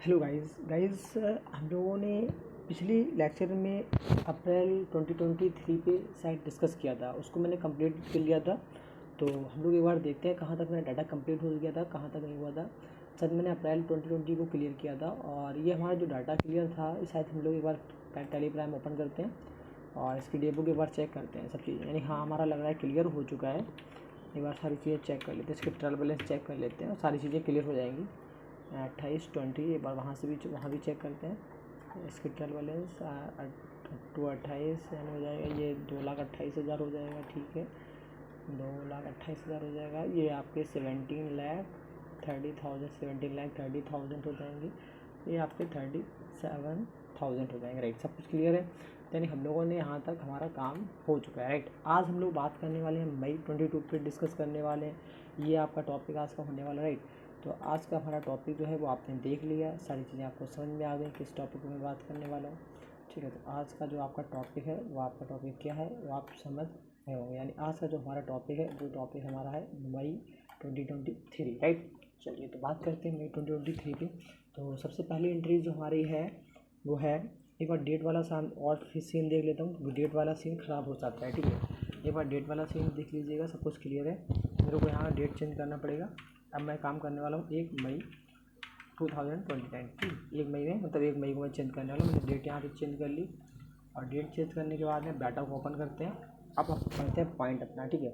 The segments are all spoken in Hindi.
हेलो गाइस हम लोगों ने पिछली लेक्चर में अप्रैल 2023 पे शायद डिस्कस किया था, उसको मैंने कंप्लीट कर लिया था। तो हम लोग एक बार देखते हैं कहाँ तक मेरा डाटा कंप्लीट हो गया था, कहाँ तक नहीं हुआ था। शायद मैंने अप्रैल 2020 को क्लियर किया था और ये हमारा जो डाटा क्लियर था शायद हम लोग एक बार टैली प्राइम ओपन करते हैं और इसकी डेबुक एक बार चेक करते हैं सब चीज़, यानी हाँ हमारा लग रहा है क्लियर हो चुका है। एक बार सारी चीज़ें चेक कर लेते हैं, इसके ट्रायल बैलेंस चेक कर लेते हैं और सारी चीज़ें क्लियर हो जाएंगी। 28-20 एक बार वहाँ भी चेक करते हैं। इसके ट्रायल बैलेंस 28 यानी हो जाएगा, ये 2,28,000 हो जाएगा। ठीक है, 2,28,000 हो जाएगा। ये आपके 17,30,000 हो जाएंगे। ये आपके 37,000 हो जाएंगे। राइट, सब कुछ क्लियर है। यानी हम लोगों ने यहाँ तक हमारा काम हो चुका है। राइट, आज हम लोग बात करने वाले हैं मई 22 पे डिस्कस करने वाले हैं। ये आपका टॉपिक आज का होने वाला। राइट, तो आज का हमारा टॉपिक जो है वो आपने देख लिया, सारी चीज़ें आपको समझ में आ गई किस टॉपिक में बात करने वाला हूँ। ठीक है, तो आज का जो आपका टॉपिक है वो आपका टॉपिक क्या है वो आप समझ गए होंगे। यानी आज का जो हमारा टॉपिक है वो टॉपिक हमारा है मई 2023। राइट, चलिए तो बात करते हैं मई 2023 पे। तो सबसे पहली एंट्री जो हमारी है वो है, एक बार डेट वाला और फिर सीन देख लेता हूँ, तो डेट वाला सीन ख़राब हो जाता है। ठीक है, एक बार डेट वाला सीन देख लीजिएगा, सब कुछ क्लियर है। मेरे को यहाँ डेट चेंज करना पड़ेगा। अब मैं काम करने वाला हूँ 1 मई 2029। ठीक, 1 मई में मतलब 1 मई को मैं चेंज करने वाला हूँ। मैंने डेट यहाँ से चेंज कर ली और डेट चेंज करने के बाद में डाटा को ओपन करते हैं। अब करते हैं पॉइंट अपना। ठीक है,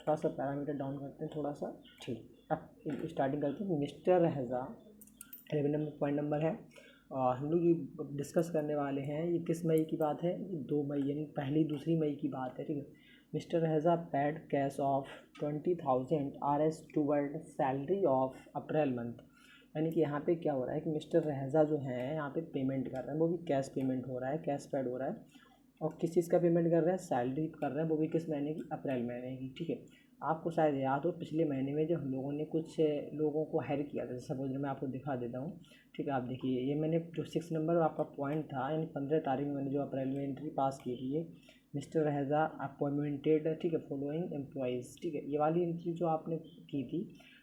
थोड़ा सा पैरामीटर डाउन करते हैं थोड़ा सा। ठीक, अब स्टार्टिंग करते हैं। मिस्टर रहज़ा 11 नंबर पॉइंट नंबर है और हम लोग ये डिस्कस करने वाले हैं। ये किस मई की बात है? 2 मई यानी पहली दूसरी मई की बात है। ठीक है, mister Raza paid cash of 20,000 RS toward salary of April month. यानी कि यहाँ पे क्या हो रहा है कि मिस्टर रहज़ा जो है यहाँ पे पेमेंट कर रहे हैं, वो भी कैश पेमेंट हो रहा है, कैश पैड हो रहा है। और किस चीज़ का पेमेंट कर रहे हैं? सैलरी कर रहे हैं, वो भी किस महीने की? अप्रैल महीने की। ठीक है, आपको शायद याद हो पिछले महीने में जो हम लोगों ने कुछ लोगों को हायर किया था, जैसे सपोज मैं आपको दिखा देता हूँ। ठीक है, आप देखिए, ये मैंने जो 6 नंबर आपका पॉइंट था, यानी 15 तारीख में मैंने जो अप्रैल में एंट्री पास की थी, ये मिस्टर रहज़ा अपॉइंटेड। ठीक है, फॉलोइंग एम्प्लॉइज़। ठीक है, ये वाली एंट्री जो आपने की थी,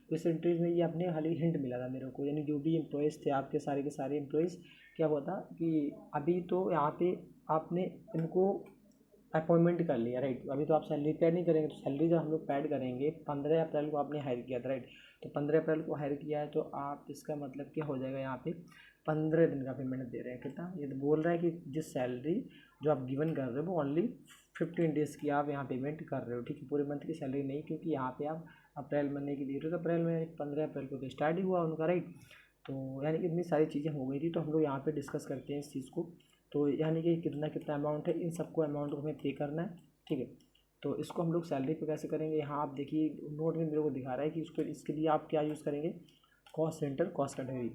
तो इस एंट्रीज में ये अपने खाली हिंट मिला था मेरे को, यानी जो भी एम्प्लॉइज़ थे आपके सारे के सारे एम्प्लॉइज़, क्या हुआ था कि अभी तो यहाँ पे आपने इनको अपॉइंटमेंट कर लिया। राइट, अभी तो आप सैलरी पेड नहीं करेंगे, तो सैलरी जब हम लोग पेड करेंगे 15 अप्रैल को आपने हायर किया था। राइट, तो 15 अप्रैल को हायर किया है तो आप इसका मतलब क्या हो जाएगा, यहाँ पे 15 दिन का पेमेंट दे रहे हैं। कितना? ये तो बोल रहा है कि जिस सैलरी जो आप गिवन कर रहे हो वो ओनली 15 डेज़ की आप यहाँ पेमेंट कर रहे हो। ठीक है, पूरे मंथ की सैलरी नहीं, क्योंकि यहाँ पे आप अप्रैल महीने की दे रहे हो, तो अप्रैल में 15 अप्रैल को तो स्टार्ट ही हुआ उनका। राइट, तो यानी कि इतनी सारी चीज़ें हो गई थी, तो हम लोग यहाँ पे डिस्कस करते हैं इस चीज़ को। तो यानी कि कितना कितना अमाउंट है, इन सबको अमाउंट को हमें पे करना है। ठीक है, तो इसको हम लोग सैलरी पे कैसे करेंगे? यहाँ आप देखिए नोट में मेरे को दिखा रहा है कि इसके लिए आप क्या यूज़ करेंगे? Cost centre cost category.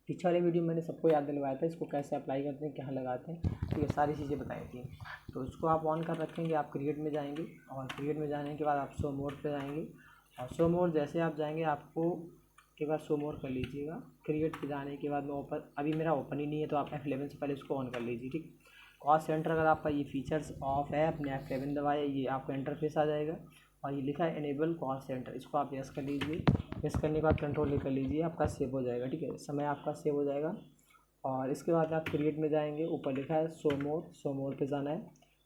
पीछे वाले वीडियो में मैंने सबको याद दिलवाया था, इसको कैसे अप्लाई करते हैं, क्या लगाते हैं। ठीक है, सारी चीज़ें बताई थी। तो इसको आप ऑन कर रखेंगे, आप क्रिएट में जाएंगे और क्रिएट में जाने के बाद आप शो मोड पे जाएंगे और शो मोड जैसे आप जाएंगे आपको एक बार शो मोड कर लीजिएगा। क्रिएट पे जाने के बाद में ओपन, अभी मेरा ओपन ही नहीं है, तो आप F11 से पहले इसको ऑन कर लीजिए। ठीक, कॉस्ट सेंटर अगर आपका ये फीचर्स ऑफ है, अपने F11 दबाए, ये आपका इंटरफेस आ जाएगा और ये लिखा है इनेबल कॉस्ट सेंटर, इसको आप यस कर लीजिए। यस करने के बाद कंट्रोल कर लीजिए, आपका सेव हो जाएगा। ठीक है, समय आपका सेव हो जाएगा और इसके बाद आप क्रिएट में जाएंगे, ऊपर लिखा है शो मोड पे जाना है।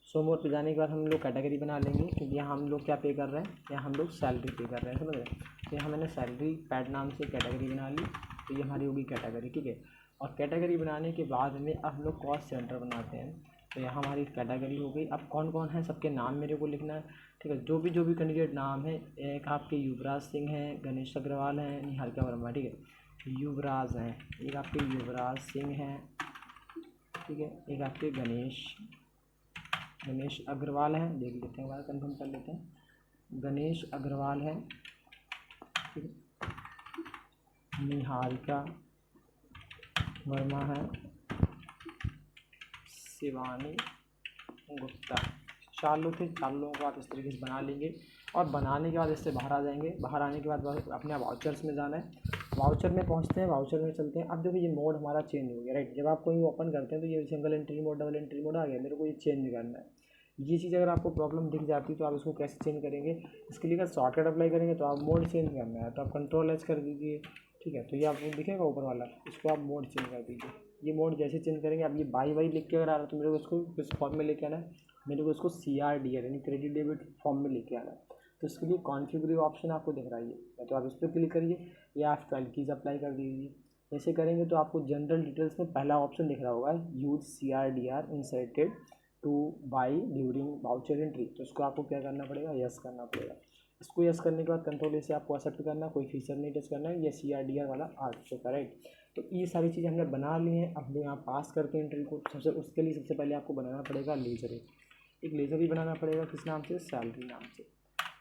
शो मोड पे जाने के बाद हम लोग कैटेगरी बना लेंगे, क्योंकि यहाँ हम लोग क्या पे कर रहे हैं, यहाँ हम लोग सैलरी पे कर रहे हैं, समझ रहे हैं। तो यहाँ मैंने सैलरी पैड नाम से कैटेगरी बना ली, तो ये हमारी होगी कैटेगरी। ठीक है, और कैटेगरी बनाने के बाद में अब हम लोग कॉस्ट सेंटर बनाते हैं, तो यहाँ हमारी कैटेगरी हो गई। अब कौन कौन है सबके नाम मेरे को लिखना है। ठीक है, जो भी कैंडिडेट नाम है, एक आपके युवराज सिंह हैं, गणेश अग्रवाल हैं, निहारिका वर्मा। ठीक है, युवराज हैं, एक आपके युवराज सिंह हैं। ठीक है, एक आपके गणेश अग्रवाल हैं, देख लेते हैं, कंफर्म कर लेते हैं। गणेश अग्रवाल है। ठीक है, निहारिका वर्मा है, शिवानी गुप्ता। 4 लोग थे, 4 लोगों को आप इस तरीके से बना लेंगे और बनाने के बाद इससे बाहर आ जाएंगे। बाहर आने के बाद अपने वाउचर्स में जाना है। वाउचर में पहुंचते हैं, वाउचर में चलते हैं। अब देखो ये मोड हमारा चेंज हो गया। राइट, जब आप कोई ओपन करते हैं तो ये single entry mode, double entry mode आ गया, मेरे को ये चेंज करना है। ये चीज़ अगर आपको प्रॉब्लम दिख जाती है तो आप इसको कैसे चेंज करेंगे? इसके लिए अगर शॉर्टकट अप्लाई करेंगे तो आप मोड चेंज करना है तो आप कंट्रोल एच कर दीजिए। ठीक है। तो ये आपको दिखेगा ऊपर वाला, इसको आप मोड चेंज कर दीजिए। ये मोड जैसे चेंज करेंगे, अब ये बाई लिख के अगर आ रहा है तो मेरे को इसको किस फॉर्म में लेके आना है, मेरे को इसको CRDR यानी क्रेडिट डेबिट फॉर्म में लेके आना है। तो इसके लिए कॉन्फ़िगर ऑप्शन आपको दिख रहा है, या तो आप इस पर क्लिक करिए या आप 12 कीज अप्लाई कर दीजिए। ऐसे करेंगे तो आपको जनरल डिटेल्स में पहला ऑप्शन दिख रहा होगा, use CRDR inserted two by during voucher entry. तो इसको आपको क्या करना पड़ेगा, यस करना पड़ेगा। इसको यस करने के बाद कंट्रोल से आपको एक्सेप्ट करना, कोई फीचर नहीं टच करना है, ये CRDR वाला आ चुका है, राइट। तो ये सारी चीज़ें हमने बना ली हैं। अब यहाँ पास करके एंट्री को उसके लिए सबसे पहले आपको बनाना पड़ेगा लेजर। एक लेजर भी बनाना पड़ेगा, किस नाम से, सैलरी नाम से।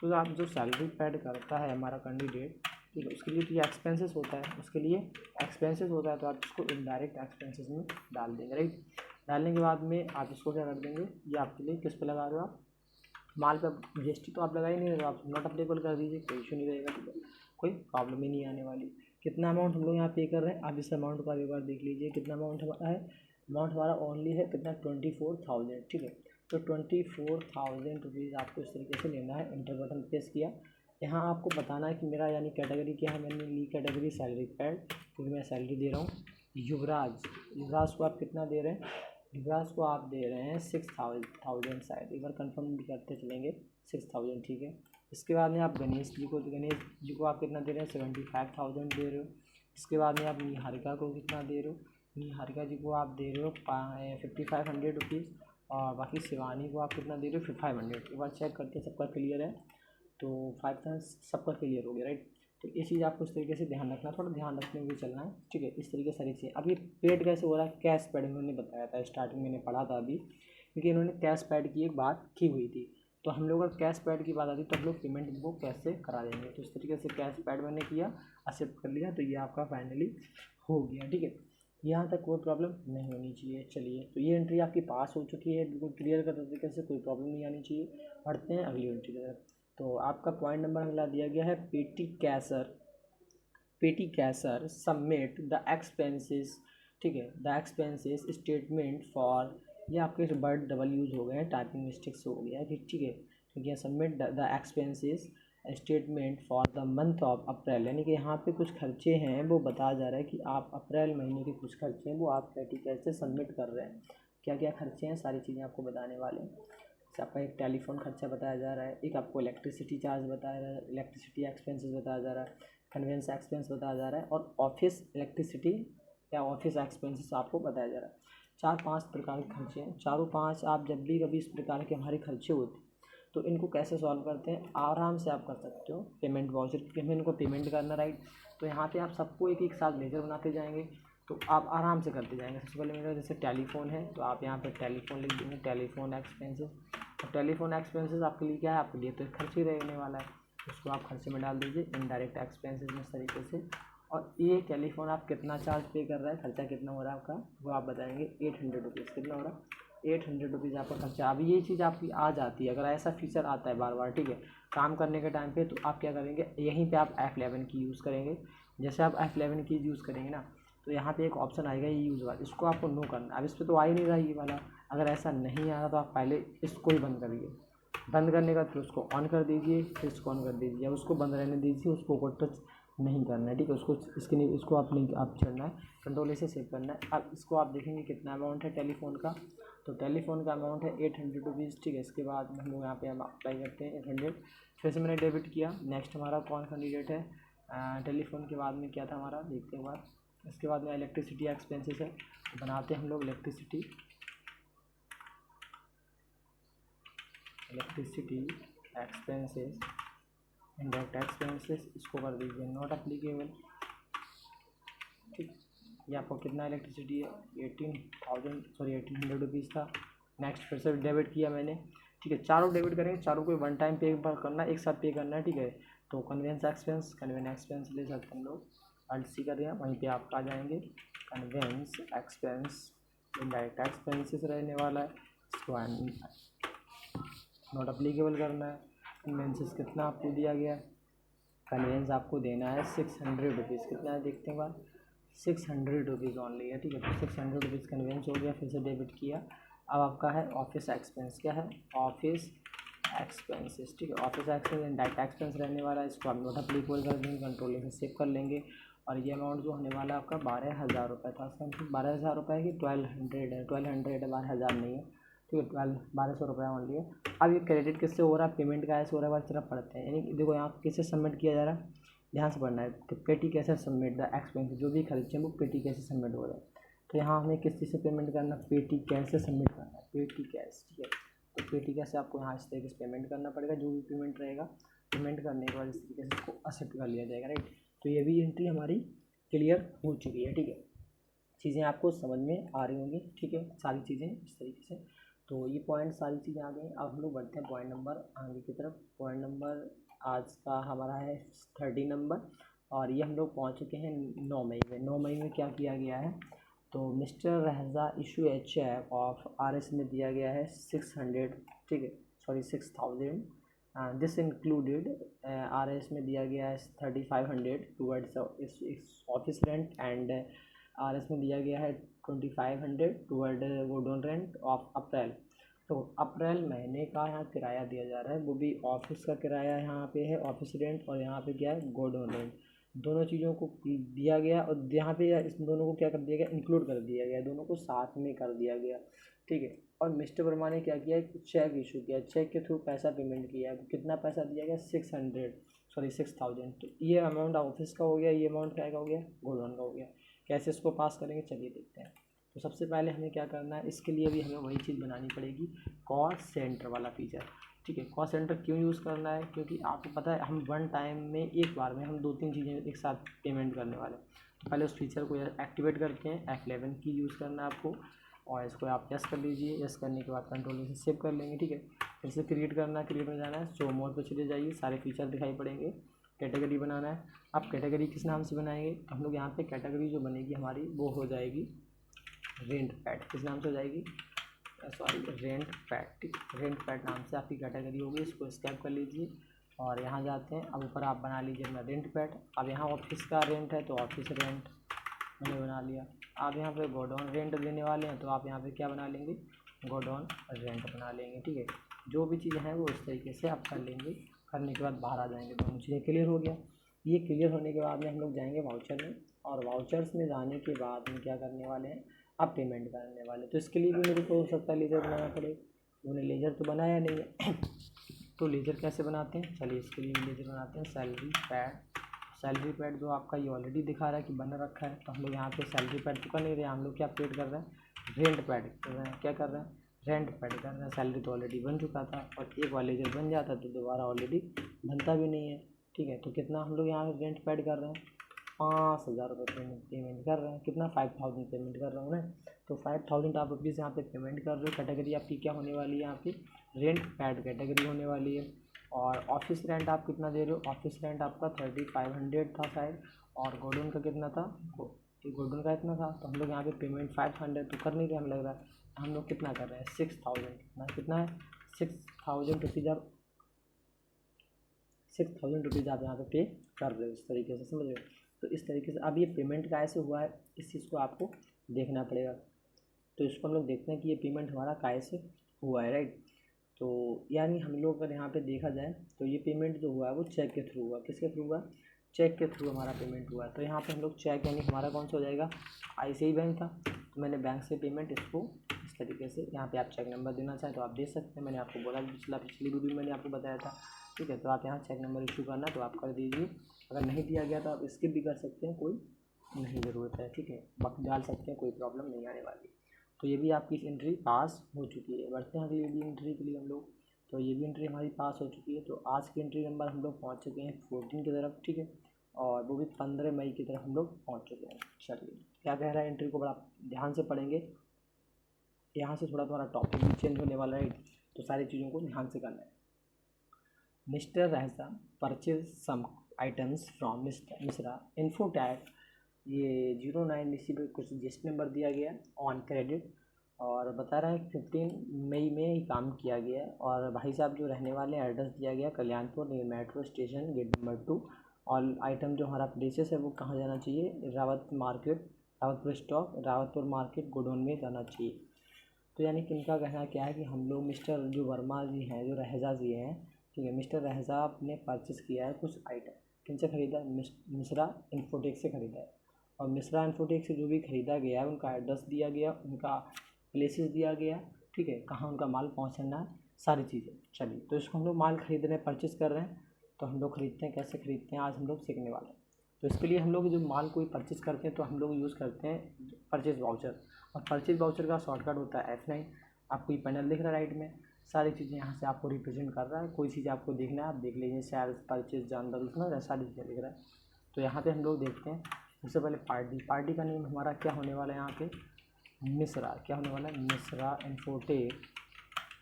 तो आप जो सैलरी पैड करता है हमारा कैंडिडेट, ठीक है, उसके लिए तो ये एक्सपेंसेस होता है, उसके लिए एक्सपेंसेस होता है, तो आप इसको इनडायरेक्ट एक्सपेंसेस में डाल देंगे, राइट। डालने के बाद में आप इसको क्या कर देंगे, ये आपके लिए किस पे लगा रहे हो आप, माल पर GST तो आप लगा ही नहीं रहे हो, आप नॉट अप्लीकेबल कर दीजिए, कोई इशू नहीं रहेगा, ठीक है, कोई प्रॉब्लम ही नहीं आने वाली। कितना अमाउंट हम लोग यहाँ पे कर रहे हैं, आप इस अमाउंट का एक बार देख लीजिए, कितना अमाउंट हमारा है। अमाउंट हमारा ओनली है कितना, 24,000, ठीक है। तो 24,000 रुपीज़ आपको इस तरीके से लेना है। इंटर बटन प्रेस किया, यहाँ आपको बताना है कि मेरा यानी कैटेगरी क्या है। मैंने ली कैटेगरी सैलरी पैड, क्योंकि मैं सैलरी दे रहा हूँ। युवराज को आप कितना दे रहे हैं, युवराज को आप दे रहे हैं 6,000 शायद, एक बार कंफर्म भी करते चलेंगे, 6,000, ठीक है। इसके बाद में आप गणेश जी को आप कितना दे रहे हैं, 75,000 दे रहे हो। इसके बाद में आप निहारिका को कितना दे रहे हो, निहारिका जी को आप दे रहे हो 5,500 रुपीज़, और बाकी शिवानी को आप कितना दे रहे हो, 500। एक बार चेक करते हैं सबका क्लियर है, तो 5,000 सबका क्लियर हो गया, राइट। तो ये चीज़ आपको इस तरीके से ध्यान रखना, थोड़ा ध्यान रखने हुए चलना है, ठीक है। इस तरीके से सारी चीज़ें। अब ये पेड कैसे हो रहा है, कैश पैड इन्होंने बताया था, स्टार्टिंग मैंने पढ़ा था अभी, क्योंकि इन्होंने कैश पैड की एक बात की हुई थी। तो हम लोग अगर कैश पैड की बात आती तो हम लोग पेमेंट इनको कैसे करा देंगे। तो इस तरीके से कैश पैड मैंने किया, एक्सेप्ट कर लिया, तो ये आपका फाइनली हो गया, ठीक है। यहाँ तक कोई प्रॉब्लम नहीं होनी चाहिए। चलिए, तो ये एंट्री आपकी पास हो चुकी है, बिल्कुल क्लियर कर तरीके से, कोई प्रॉब्लम नहीं आनी चाहिए। बढ़ते हैं अगली एंट्री की तरफ। तो आपका पॉइंट नंबर अगला दिया गया है, पेटी कैसर सबमिट द एक्सपेंसेस, ठीक है, द एक्सपेंसेस स्टेटमेंट फॉर, ये आपके वर्ड डबल यूज़ हो गए हैं, टाइपिंग मिस्टेक्स हो गया है, ठीक है। क्योंकि यहाँ submit the expenses statement for the month of April, यानी कि यहाँ पे कुछ खर्चे हैं, वो बताया जा रहा है कि आप अप्रैल महीने के कुछ खर्चे हैं वो आप पेटी कैसे सबमिट कर रहे हैं। क्या क्या खर्चे हैं, सारी चीज़ें आपको बताने वाले हैं। आपका एक टेलीफोन खर्चा बताया जा रहा है, एक आपको इलेक्ट्रिसिटी चार्ज बताया जा रहा है, इलेक्ट्रिसिटी एक्सपेंसेस बताया जा रहा है, कन्वेंस एक्सपेंस बताया जा रहा है, और ऑफिस इलेक्ट्रिसिटी या ऑफिस एक्सपेंसेस आपको बताया जा रहा है। 4-5 प्रकार के खर्चे हैं, चारों पाँच आप जब भी कभी इस प्रकार के हमारे खर्चे होते हैं तो इनको कैसे सॉल्व करते हैं, आराम से आप कर सकते हो। पेमेंट वाउचर पेमेंट को पेमेंट करना, राइट। तो यहाँ पे आप सबको एक एक साथ लेजर बनाते जाएंगे, तो आप आराम से करते जाएंगे। सबसे पहले मेरा जैसे टेलीफोन है, तो आप यहाँ पे टेलीफोन लिख देंगे, टेलीफोन एक्सपेंसेस। और टेलीफोन एक्सपेंसेस आपके लिए क्या है, आपके लिए तो खर्च ही रहने वाला है, उसको आप खर्चे में डाल दीजिए, इनडायरेक्ट एक्सपेंसेस में इस तरीके से। और ये टेलीफोन आप कितना चार्ज पे कर रहा है, खर्चा कितना हो रहा है आपका, वो आप बताएंगे। 800 रुपीज़ कितना हो रहा है, 800 रुपीज़ आपका खर्चा। अभी ये चीज़ आपकी आ जाती है, अगर ऐसा फीचर आता है बार बार, ठीक है, काम करने के टाइम पे, तो आप क्या करेंगे, यहीं पे आप F11 की यूज़ करेंगे। जैसे आप F11 की यूज़ करेंगे ना, तो यहाँ पे एक ऑप्शन आएगा ये यूज़ वाला, इसको आपको नो करना। अब इस पर तो आ ही नहीं रहा ये वाला, अगर ऐसा नहीं आ रहा तो आप पहले इसको ही बंद करिए। बंद करने के बाद फिर उसको ऑन कर दीजिए, फिर इसको ऑन कर दीजिए, उसको बंद रहने दीजिए, उसको ऊपर टच नहीं करना है, ठीक है। इसको आप नहीं आप छेड़ना है, कंट्रोल से सेव करना है। अब इसको आप देखेंगे कितना अमाउंट है टेलीफोन का, तो टेलीफोन का अमाउंट है 800 रुपीज़, ठीक है। इसके बाद हम लोग यहाँ पे हम अप्लाई करते हैं 800, फिर से मैंने डेबिट किया। नेक्स्ट हमारा कौन कैंडिडेट है, टेलीफोन के बाद में क्या था हमारा, देखते हैं बाद। इसके बाद में इलेक्ट्रिसिटी एक्सपेंसेस है, तो बनाते हैं हम लोग इलेक्ट्रिसिटी एक्सपेंसेस, इनडायरेक्ट एक्सपेंसेस, इसको कर दीजिए नॉट अप्लीकेबल, ठीक। ये आपको कितना इलेक्ट्रिसिटी है, 1800 रुपीज़ था। नेक्स्ट फिर से डेबिट किया मैंने, ठीक है। चारों डेबिट करेंगे, चारों को वन टाइम पे एक बार करना है, एक साथ पे करना है, ठीक है। तो कन्वेंस एक्सपेंस ले सकते हम लोग, अल्ट कर दिया, वहीं पे आप आ जाएंगे। कन्वेंस एक्सपेंस इनडायरेक्ट एक्सपेंसेस रहने वाला है, इसको नॉट अप्लीकेबल करना है। कन्वेंसेस कितना आपको दिया गया, कन्वेंस आपको देना है 600 रुपीज़, कितना है देखते हैं बात, 600 रुपीज़ ऑनली है, ठीक है। तो 600 रुपीज़ कन्वेंस हो गया, फिर से डेबिट किया। अब आपका है ऑफिस एक्सपेंस, क्या है, ऑफिस एक्सपेंसेस, ठीक है। ऑफिस एक्सपेंस इनडायरेक्ट एक्सपेंस रहने वाला है, इसको आप नोट अप्लीकेबल कर देंगे, कंट्रोल से सेव कर लेंगे। और ये अमाउंट जो होने वाला है आपका 12,000 रुपये था। समथिंग 12,000 रुपये की 1200 है, 1200 है, 12,000 नहीं है, ठीक है, 1200 रुपये ओनली है। अब ये क्रेडिट किससे हो रहा है, पेमेंट का ऐसे हो रहा है, तरफ पढ़ते हैं। यानी देखो यहाँ किससे सबमिट किया जा रहा है, ध्यान से पढ़ना है कि पेटी कैसे सबमिट द एक्सपेंस, जो भी खर्चे हैं वो पेटी कैसे सबमिट हो रहा है। तो यहाँ हमें किस चीज़ से पेमेंट करना, पेटी कैश से सबमिट करना है, पेटी कैश, ठीक है। तो पेटी कैश से आपको यहाँ इस तरीके से पेमेंट करना पड़ेगा, जो भी पेमेंट रहेगा पेमेंट करने के बाद इस तरीके से इसको एक्सेप्ट कर लिया जाएगा, राइट। तो ये भी एंट्री हमारी क्लियर हो चुकी है, ठीक है। चीज़ें आपको समझ में आ रही होंगी, ठीक है, सारी चीज़ें इस तरीके से। तो ये पॉइंट सारी चीज़ें आ गई। अब हम लोग बढ़ते हैं पॉइंट नंबर आगे की तरफ। पॉइंट नंबर आज का हमारा है 30 नंबर, और ये हम लोग पहुँच चुके हैं 9 मई में। 9 मई में क्या किया गया है, तो mister Raza issue a cheque of RS में दिया गया है 600, ठीक है, सॉरी 6,000। दिस इंक्लूडेड RS में दिया गया है 3,500 towards office rent, and RS में दिया गया है 2,500 toward godown rent of April. तो अप्रैल महीने का यहाँ किराया दिया जा रहा है, वो भी ऑफिस का किराया यहाँ पे है, ऑफिस रेंट, और यहाँ पे क्या है, गोडाउन रेंट। दोनों चीज़ों को दिया गया, और यहाँ पे इस दोनों को क्या कर दिया गया, इंक्लूड कर दिया गया, दोनों को साथ में कर दिया गया, ठीक है। और मिस्टर वर्मा ने क्या किया, चेक इशू किया, चेक के थ्रू पैसा पेमेंट किया है। कितना पैसा दिया गया, 6,000। तो ये अमाउंट ऑफिस का हो गया, ये अमाउंट क्या का हो गया, गोडाउन का हो गया। कैसे इसको पास करेंगे, चलिए देखते हैं। तो सबसे पहले हमें क्या करना है, इसके लिए भी हमें वही चीज़ बनानी पड़ेगी, कॉस्ट सेंटर वाला फीचर, ठीक है। कॉस्ट सेंटर क्यों यूज़ करना है, क्योंकि आपको पता है हम वन टाइम में एक बार में हम 2-3 चीज़ें एक साथ पेमेंट करने वाले हैं। तो पहले उस फीचर को एक्टिवेट करते हैं, F11 की यूज़ करना है आपको, और इसको आप यस कर लीजिए। यस करने के बाद कंट्रोल से सेव कर लेंगे, ठीक है। फिर से क्रिएट करना है, क्रिएट में जाना है, शो मोड पर चले जाइए, सारे फीचर दिखाई पड़ेंगे। कैटेगरी बनाना है, अब कैटेगरी किस नाम से बनाएंगे, हम लोग यहाँ पे कैटेगरी जो बनेगी हमारी वो हो जाएगी रेंट पैड, किस नाम से हो जाएगी, सॉरी रेंट पैड, ठीक, रेंट पैड नाम से आपकी कैटेगरी होगी। इसको स्कैप कर लीजिए और यहाँ जाते हैं। अब ऊपर आप बना लीजिए अपना रेंट पैड। अब यहाँ ऑफिस का रेंट है तो ऑफिस रेंट मैंने बना लिया। आप यहाँ पे गोडाउन रेंट देने वाले हैं तो आप यहाँ पे क्या बना लेंगे, गोडाउन रेंट बना लेंगे, ठीक है। जो भी चीज़ें हैं वो इस तरीके से आप कर लेंगे। करने के बाद बाहर आ जाएंगे, दोनों चीज़ें क्लियर हो गया। ये क्लियर होने के बाद में हम लोग जाएंगे वाउचर में, और वाउचर्स में जाने के बाद हम क्या करने वाले हैं, अब पेमेंट करने वाले। तो इसके लिए भी मेरे को हो सकता है लेज़र बनाना पड़े, उन्होंने लेज़र तो बनाया नहीं है तो लेज़र कैसे बनाते हैं, चलिए इसके लिए लेज़र बनाते हैं। सैलरी पैड, सैलरी पैड जो आपका ये ऑलरेडी दिखा रहा है कि बना रखा है, तो हम लोग यहाँ पे सैलरी पैड तो कर नहीं रहे, हम लोग क्या अपडेट कर रहे हैं, रेंट पैड कर रहे हैं। क्या कर रहे हैं, रेंट पैड कर रहे हैं। सैलरी तो ऑलरेडी बन चुका था, और एक बार लेज़र बन जाता तो दोबारा ऑलरेडी बनता भी नहीं है, ठीक है। तो कितना हम लोग यहाँ रेंट पैड कर रहे हैं, 5,000 रुपये पेमेंट कर रहे हैं। कितना, 5,000 पेमेंट कर रहा हूँ मैं, तो 5,000 आप रुपीज़ यहाँ पे पेमेंट कर रहे हो। कैटेगरी आपकी क्या होने वाली है, यहाँ पे रेंट पैड कैटेगरी होने वाली है। और ऑफिस रेंट आप कितना दे रहे हो, ऑफिस रेंट आपका 3,500 था शायद, और गोडाउन का कितना था, गोडाउन का इतना था। तो हम लोग यहाँ पे पेमेंट 500 तो कर नहीं रहे, हम लग रहा है हम लोग कितना कर रहे हैं, 6,000, कितना है 6,000 रुपीज़, आप 6,000 रुपीज़ आप यहाँ पे पे कर रहे हो, इस तरीके से, समझ रहे हो। तो इस तरीके से अब ये पेमेंट कैसे हुआ है, इस चीज़ को आपको देखना पड़ेगा। तो इसको हम लोग देखते हैं कि ये पेमेंट हमारा कैसे हुआ है, राइट। तो यानी हम लोग अगर यहाँ पे देखा जाए तो ये पेमेंट जो हुआ है वो चेक के थ्रू हुआ। किसके थ्रू हुआ, चेक के थ्रू हमारा पेमेंट हुआ है। तो यहाँ पे हम लोग चेक, यानी हमारा कौन सा हो जाएगा, ICICI बैंक था, तो मैंने बैंक से पेमेंट इसको इस तरीके से, यहाँ पे आप चेक नंबर देना चाहें तो आप दे सकते हैं। मैंने आपको बोला पिछली वीडियो मैंने आपको बताया था, ठीक है। तो आप यहाँ चेक नंबर इशू करना तो आप कर दीजिए। अगर नहीं दिया गया तो आप स्किप भी कर सकते हैं, कोई नहीं ज़रूरत है, ठीक है, वक्त डाल सकते हैं, कोई प्रॉब्लम नहीं आने वाली। तो ये भी आपकी एंट्री पास हो चुकी है। बढ़ते हैं अगली भी एंट्री के लिए हम लोग। तो ये भी एंट्री हमारी पास हो चुकी है। तो आज की एंट्री नंबर हम लोग पहुँच चुके हैं 14 की तरफ, ठीक है, और वो भी 15 मई की तरफ हम लोग पहुँच चुके हैं। चलिए क्या कह रहा है एंट्री को बड़ा ध्यान से पढ़ेंगे, यहाँ से थोड़ा तुम्हारा टॉपिक भी चेंज होने वाला है, तो सारी चीज़ों को ध्यान से करना है। Mister Raza purchase some items from Mishra Infotech, ये 09 इसी पे कुछ रजिस्टर नंबर दिया गया ऑन क्रेडिट, और बता रहा है 15 मई में ही काम किया गया है। और भाई साहब जो रहने वाले हैं एड्रेस दिया गया Kalyanpur near metro station gate number 2। और आइटम जो हमारा प्लेसेस है वो कहाँ जाना चाहिए, Rawat market, Rawatpur stock, Rawatpur market godown में जाना चाहिए। तो यानी कि इनका कहना क्या है कि हम लोग मिस्टर जो वर्मा जी हैं, जो रहजा जी हैं, ठीक है, मिस्टर रहजा ने परचेस किया है कुछ आइटम, किन से ख़रीदा है? मिश्रा इन्फोटेक से ख़रीदा है। और मिश्रा इन्फोटेक से जो भी ख़रीदा गया है उनका एड्रेस दिया गया, उनका प्लेसेस दिया गया, ठीक है, कहाँ उनका माल पहुँचना है, सारी चीज़ें। चलिए, तो इसको हम लोग माल ख़रीद रहे हैं, परचेज़ कर रहे हैं, तो हम लोग ख़रीदते हैं, कैसे ख़रीदते हैं आज हम लोग सीखने वाले हैं। तो इसके लिए हम लोग जो माल कोई परचेज़ करते हैं तो हम लोग यूज़ करते हैं परचेज़ वाउचर। और परचेज़ वाउचर का शॉर्टकट होता है F9। आपको ये पैनल दिख रहा है राइट में, सारी चीज़ें यहाँ से आपको रिप्रेजेंट कर रहा है। कोई चीज़ आपको देखना है आप देख लीजिए, सेल्स, परचेज, जनरल, उसमें सारी चीज़ें दिख रहा है। तो यहाँ पे हम लोग देखते हैं सबसे पहले पार्टी का नेम हमारा क्या होने वाला है यहाँ पे, मिश्रा। क्या होने वाला है? मिश्रा इन्फोटेक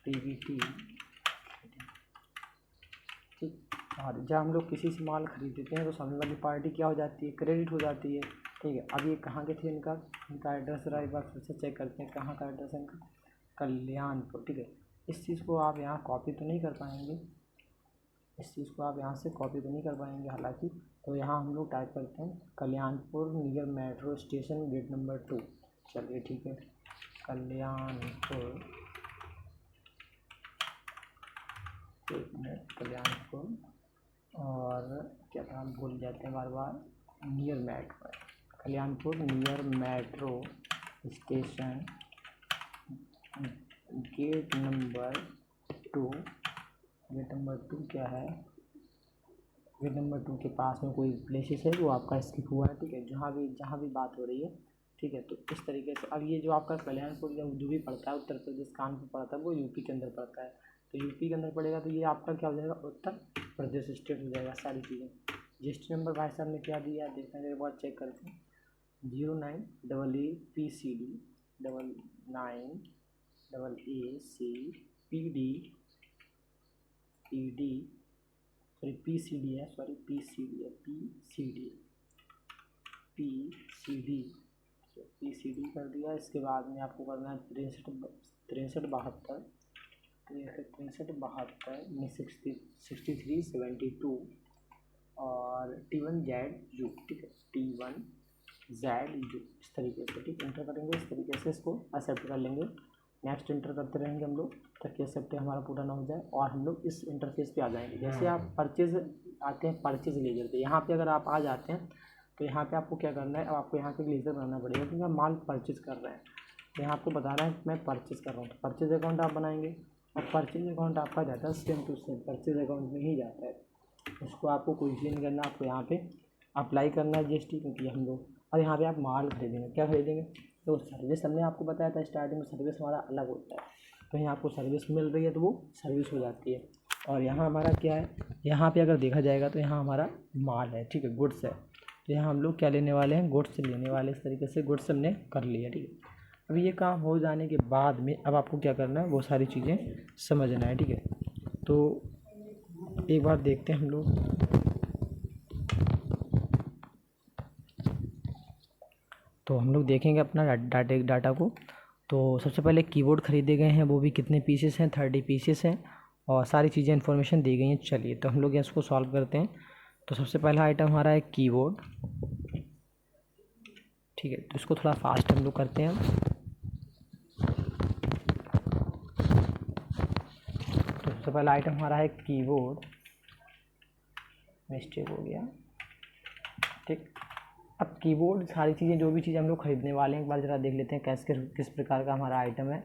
PVT, ठीक। और जब हम लोग किसी से माल खरीदते हैं तो सामने वाली पार्टी क्या हो जाती है, क्रेडिट हो जाती है, ठीक है। अब ये कहाँ के थे, इनका एड्रेस रहा, एक बार फिर से चेक करते हैं कहाँ का एड्रेस है इनका, कल्याणपुर, ठीक है। इस चीज़ को आप यहाँ कॉपी तो नहीं कर पाएंगे, इस चीज़ को आप यहाँ से कॉपी तो नहीं कर पाएंगे हालांकि। तो यहाँ हम लोग टाइप करते हैं Kalyanpur near metro station gate number 2। चलिए ठीक है, कल्याणपुर, एक मिनट, कल्याणपुर, और क्या नाम भूल जाते हैं बार बार, near metro, Kalyanpur near metro station gate number 2। Gate number 2 क्या है, गेट नंबर 2 के पास में कोई प्लेसेस है वो आपका स्किप हुआ है, ठीक है, जहाँ भी बात हो रही है, ठीक है। तो इस तरीके से अब ये जो आपका कल्याणपुर जो भी पड़ता है उत्तर प्रदेश कानपुर पड़ता है वो यूपी के अंदर पड़ता है। तो यूपी के अंदर पड़ेगा तो ये आपका क्या हो जाएगा, उत्तर प्रदेश स्टेट हो जाएगा सारी चीज़ें। GST नंबर भाई साहब ने क्या दिया देखना है, एक बार चेक करते हैं, 09AA PCD 99ACPD PCD कर दिया। इसके बाद में आपको करना है 6372 में 6372 और T1ZU, ठीक है, T1ZU इस तरीके से, ठीक, इंटर करेंगे इस तरीके से, इसको एक्सेप्ट कर लेंगे। नेक्स्ट इंटर करते रहेंगे हम लोग ताकि एक्सेप्ट हमारा पूरा ना हो जाए और हम लोग इस इंटरफेस पे आ जाएंगे। जैसे आप परचेज आते हैं, परचेज लेजर पे यहाँ पे अगर आप आ जाते हैं तो यहाँ पे आपको क्या करना है, अब आपको यहाँ पे लेजर बनाना पड़ेगा क्योंकि हम माल परचेज कर रहे हैं। तो यहाँ आपको बताना है मैं परचेज कर रहा हूँ, तो परचेज अकाउंट आप बनाएंगे और परचेज अकाउंट आपका जाता है same to same purchase account में ही जाता है। उसको आपको कोई चीज़ नहीं करना, आपको यहाँ पे अप्लाई करना है GST, क्योंकि हम लोग, और यहाँ पे आप माल खरीदेंगे। क्या खरीदेंगे, तो सर्विस हमने आपको बताया था स्टार्टिंग में, सर्विस हमारा अलग होता है। तो यहाँ आपको सर्विस मिल रही है तो वो सर्विस हो जाती है। और यहाँ हमारा क्या है, यहाँ पे अगर देखा जाएगा तो यहाँ हमारा माल है, ठीक है, गुड्स है। तो यहाँ हम लोग क्या लेने वाले हैं, गुड्स लेने वाले। इस तरीके से गुड्स हमने कर लिया, ठीक है। अब ये काम हो जाने के बाद में अब आपको क्या करना है वो सारी चीज़ें समझना है, ठीक है। तो एक बार देखते हैं हम लोग, तो हम लोग देखेंगे अपना डाटा को। तो सबसे पहले कीबोर्ड ख़रीदे गए हैं, वो भी कितने पीसेस हैं, 30 पीसेस हैं और सारी चीज़ें इन्फॉर्मेशन दी गई हैं। चलिए तो हम लोग इसको सॉल्व करते हैं। तो सबसे पहला आइटम हमारा है कीबोर्ड, ठीक है। तो इसको थोड़ा फास्ट हम लोग करते हैं। तो सबसे पहला आइटम हमारा है कीबोर्ड, मिस्टेक हो गया, ठीक। अब कीबोर्ड सारी चीज़ें जो भी चीज़ हम लोग खरीदने वाले हैं एक बार ज़रा देख लेते हैं किस प्रकार का हमारा आइटम है।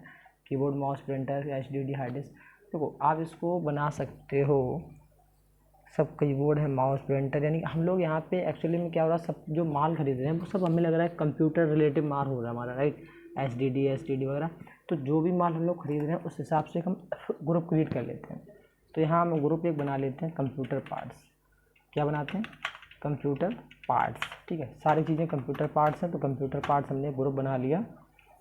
Keyboard, mouse, printer, HDD, hard disk. देखो आप इसको बना सकते हो, सब कीबोर्ड है, माउस, प्रिंटर, यानी हम लोग यहाँ पे एक्चुअली में क्या हो रहा है, सब जो माल खरीद रहे हैं वो सब हमें लग रहा है कंप्यूटर रिलेटिव माल हो रहा है हमारा, राइट, SSD वगैरह। तो जो भी माल हम लोग खरीद रहे हैं उस हिसाब से हम ग्रुप क्रिएट कर लेते हैं। तो यहाँ हम ग्रुप एक बना लेते हैं, कंप्यूटर पार्ट्स। क्या बनाते हैं, कंप्यूटर पार्ट्स, ठीक है। सारी चीज़ें कंप्यूटर पार्ट्स हैं, तो कंप्यूटर पार्ट्स हमने ग्रुप बना लिया।